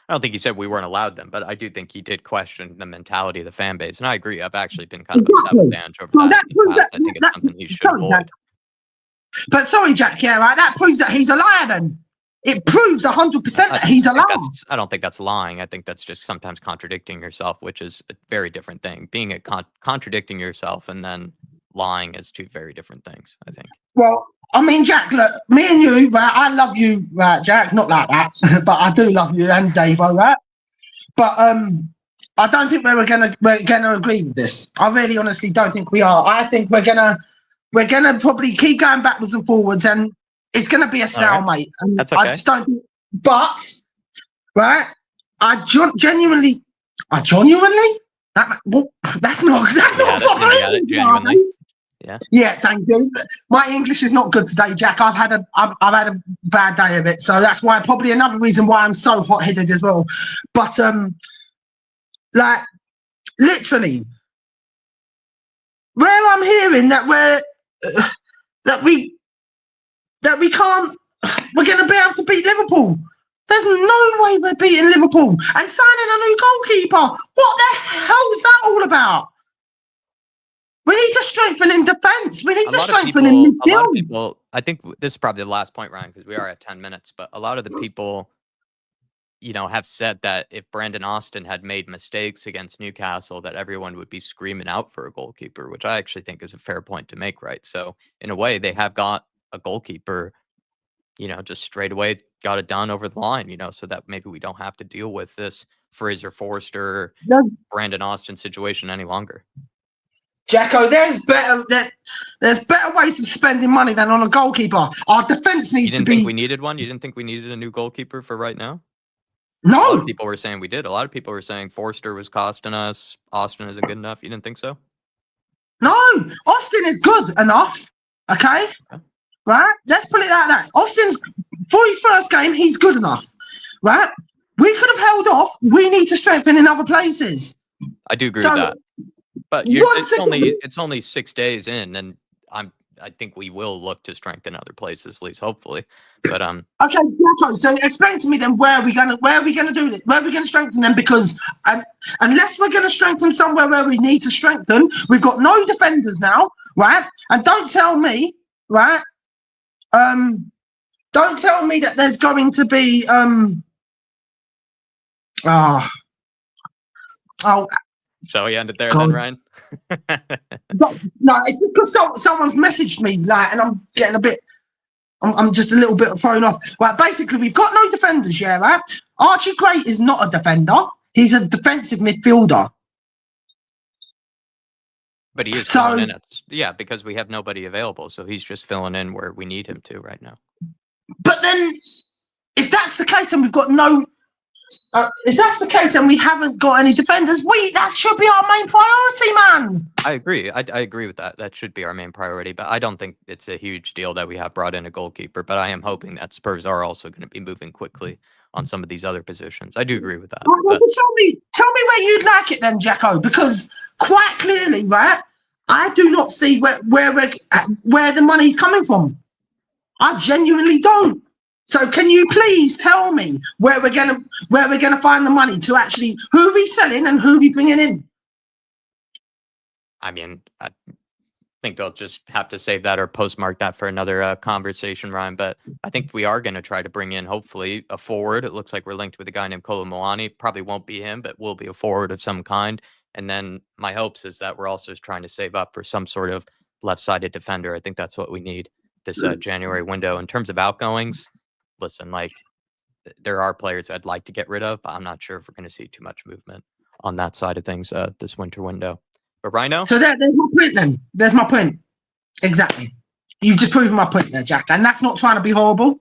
I don't think he said we weren't allowed them, but I do think he did question the mentality of the fan base. And I agree. I've actually been kind of upset with Ange over So that. proves that, I think it's something he should avoid. But sorry, Jack, yeah, right. That proves that he's a liar then. It proves 100% that he's a liar. I don't think that's lying. I think that's just sometimes contradicting yourself, which is a very different thing. Being contradicting yourself and then lying is two very different things, I think. Well, I mean, Jack, look, me and you, right, I love you, right, Jack, not like that, but I do love you and Dave, right? But I don't think we're gonna agree with this. I really honestly don't think we are. I think we're gonna probably keep going backwards and forwards, and it's gonna be a stalemate. Right. That's okay. I just don't. But right, that's not fucking genuinely. Yeah, thank you. My English is not good today, Jack. I've had a bad day of it, so that's why probably another reason why I'm so hot-headed as well. But like literally, where I'm hearing that we're going to be able to beat Liverpool. There's no way we're beating Liverpool and signing a new goalkeeper. What the hell's that all about? We need to strengthen in defence. We need to strengthen in midfield. A lot of people, I think this is probably the last point, Ryan, because we are at 10 minutes, but a lot of the people, have said that if Brandon Austin had made mistakes against Newcastle, that everyone would be screaming out for a goalkeeper, which I actually think is a fair point to make, right? So in a way, they have got a goalkeeper, just straight away got it done over the line, so that maybe we don't have to deal with this Fraser Forster, Brandon Austin situation any longer. Jacko, there's better ways of spending money than on a goalkeeper. Our defence needs to be. You didn't think we needed one? You didn't think we needed a new goalkeeper for right now? No. A lot of people were saying we did. A lot of people were saying Forster was costing us. Austin isn't good enough. You didn't think so? No, Austin is good enough. Okay, right? Let's put it like that. Austin's for his first game, he's good enough, right? We could have held off. We need to strengthen in other places. I do agree with that. But it's only 6 days in, and I think we will look to strengthen other places, at least hopefully. But okay, Jacko, so explain to me then where are we gonna do this? Where are we gonna strengthen them? Because unless we're gonna strengthen somewhere where we need to strengthen, we've got no defenders now, right? And don't tell me, right? Don't tell me that there's going to be So we ended there then, Ryan? No, it's because someone's messaged me, and I'm getting a bit. I'm just a little bit thrown off. Right, basically, we've got no defenders, yeah, right? Archie Gray is not a defender. He's a defensive midfielder. But he is filling in. Because we have nobody available, so he's just filling in where we need him to right now. But then, if that's the case, and we've got no. If that's the case and we haven't got any defenders, that should be our main priority, man. I agree. I agree with that. That should be our main priority. But I don't think it's a huge deal that we have brought in a goalkeeper. But I am hoping that Spurs are also going to be moving quickly on some of these other positions. I do agree with that. Well, tell me where you'd like it then, Jacko, because quite clearly, right, I do not see where the money's coming from. I genuinely don't. So can you please tell me where we're gonna find the money to actually who are we selling and who are we bringing in? I mean, I think they'll just have to save that or postmark that for another conversation, Ryan. But I think we are going to try to bring in, hopefully, a forward. It looks like we're linked with a guy named Kolo Muani. Probably won't be him, but will be a forward of some kind. And then my hopes is that we're also trying to save up for some sort of left-sided defender. I think that's what we need this January window. In terms of outgoings, listen, there are players I'd like to get rid of, but I'm not sure if we're going to see too much movement on that side of things this winter window. But Rhino? So there's my point then. There's my point. Exactly. You've just proven my point there, Jack. And that's not trying to be horrible.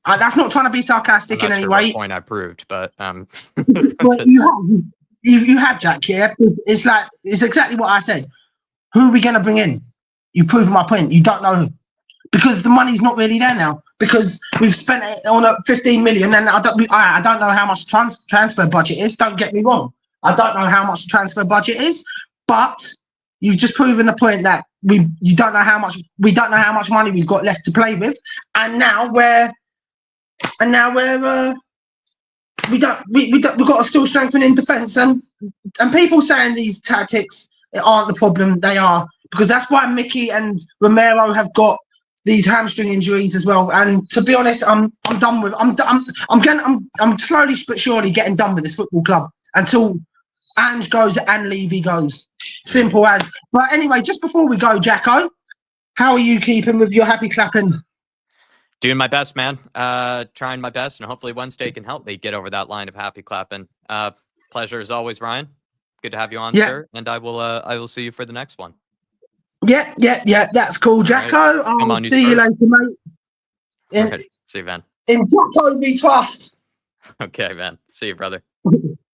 That's not trying to be sarcastic in any way. What point I proved, but well, you have, Jack, yeah? Because it's exactly what I said. Who are we going to bring in? You've proven my point. You don't know who. Because the money's not really there now. Because we've spent it on 15 million, and I don't know how much transfer budget is. Don't get me wrong. I don't know how much the transfer budget is, but you've just proven the point that you don't know how much money we've got left to play with, and now we've got to still strengthen in defence, and people saying these tactics aren't the problem. They are, because that's why Mickey and Romero have got these hamstring injuries as well. And to be honest, I'm done with. I'm slowly but surely getting done with this football club until Ange goes and Levy goes. Simple as. But anyway, just before we go, Jacko, how are you keeping with your happy clapping? Doing my best, man. Trying my best, and hopefully Wednesday can help me get over that line of happy clapping. Pleasure as always, Ryan. Good to have you on, sir. And I will see you for the next one. Yeah. That's cool, Jacko. Right. I'll see you later, mate. Alrighty. See you, man. In Jacko we trust. Okay, man. See you, brother.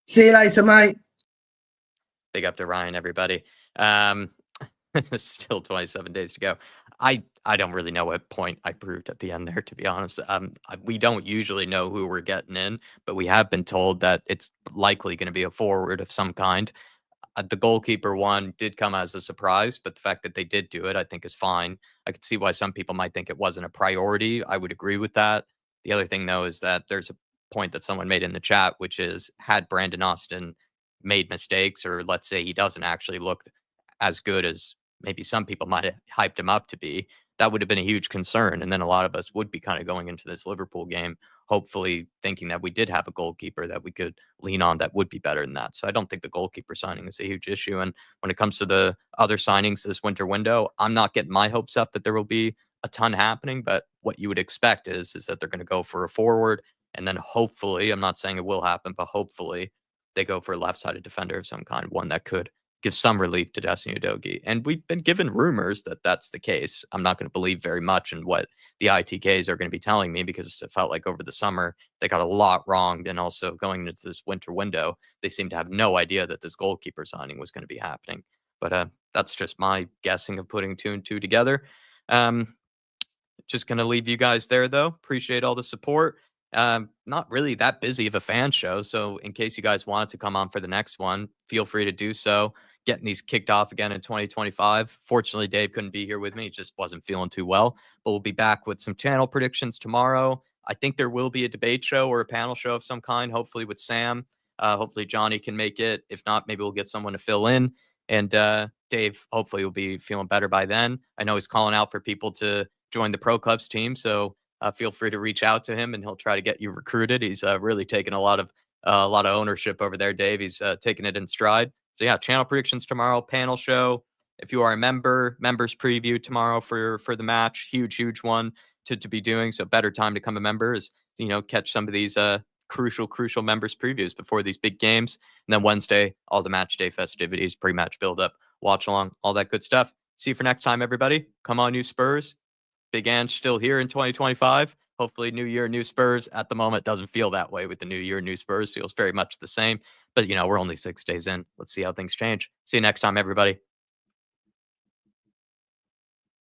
See you later, mate. Big up to Ryan, everybody. Still 27 days to go. I don't really know what point I proved at the end there, to be honest. We don't usually know who we're getting in, but we have been told that it's likely going to be a forward of some kind. The goalkeeper one did come as a surprise, but the fact that they did do it, I think, is fine. I could see why some people might think it wasn't a priority. I would agree with that. The other thing, though, is that there's a point that someone made in the chat, which is, had Brandon Austin made mistakes, or let's say he doesn't actually look as good as maybe some people might have hyped him up to be, that would have been a huge concern. And then a lot of us would be kind of going into this Liverpool game, hopefully thinking that we did have a goalkeeper that we could lean on that would be better than that. So I don't think the goalkeeper signing is a huge issue. And when it comes to the other signings this winter window, I'm not getting my hopes up that there will be a ton happening, but what you would expect is that they're going to go for a forward. And then hopefully, I'm not saying it will happen, but hopefully they go for a left-sided defender of some kind, one that could give some relief to Destiny Udogie. And we've been given rumors that that's the case. I'm not going to believe very much in what the ITKs are going to be telling me, because it felt like over the summer they got a lot wrong. And also going into this winter window, they seem to have no idea that this goalkeeper signing was going to be happening. But that's just my guessing of putting two and two together. Just going to leave you guys there, though. Appreciate all the support. Not really that busy of a fan show, so in case you guys wanted to come on for the next one, feel free to do so. Getting these kicked off again in 2025. Fortunately, Dave couldn't be here with me. He just wasn't feeling too well. But we'll be back with some channel predictions tomorrow. I think there will be a debate show or a panel show of some kind, hopefully with Sam. Hopefully Johnny can make it. If not, maybe we'll get someone to fill in. And Dave, hopefully, will be feeling better by then. I know he's calling out for people to join the Pro Clubs team, so feel free to reach out to him, and he'll try to get you recruited. He's really taken a lot of ownership over there, Dave. He's taking it in stride. So yeah, channel predictions tomorrow, panel show. If you are a member, members preview tomorrow for the match. Huge one to be doing. So better time to become a member is, catch some of these crucial members previews before these big games. And then Wednesday, all the match day festivities, pre-match build-up, watch along, all that good stuff. See you for next time, everybody. Come on, you Spurs. Big Ange still here in 2025. Hopefully, new year, new Spurs. At the moment, doesn't feel that way with the new year, new Spurs. Feels very much the same. But, we're only 6 days in. Let's see how things change. See you next time, everybody.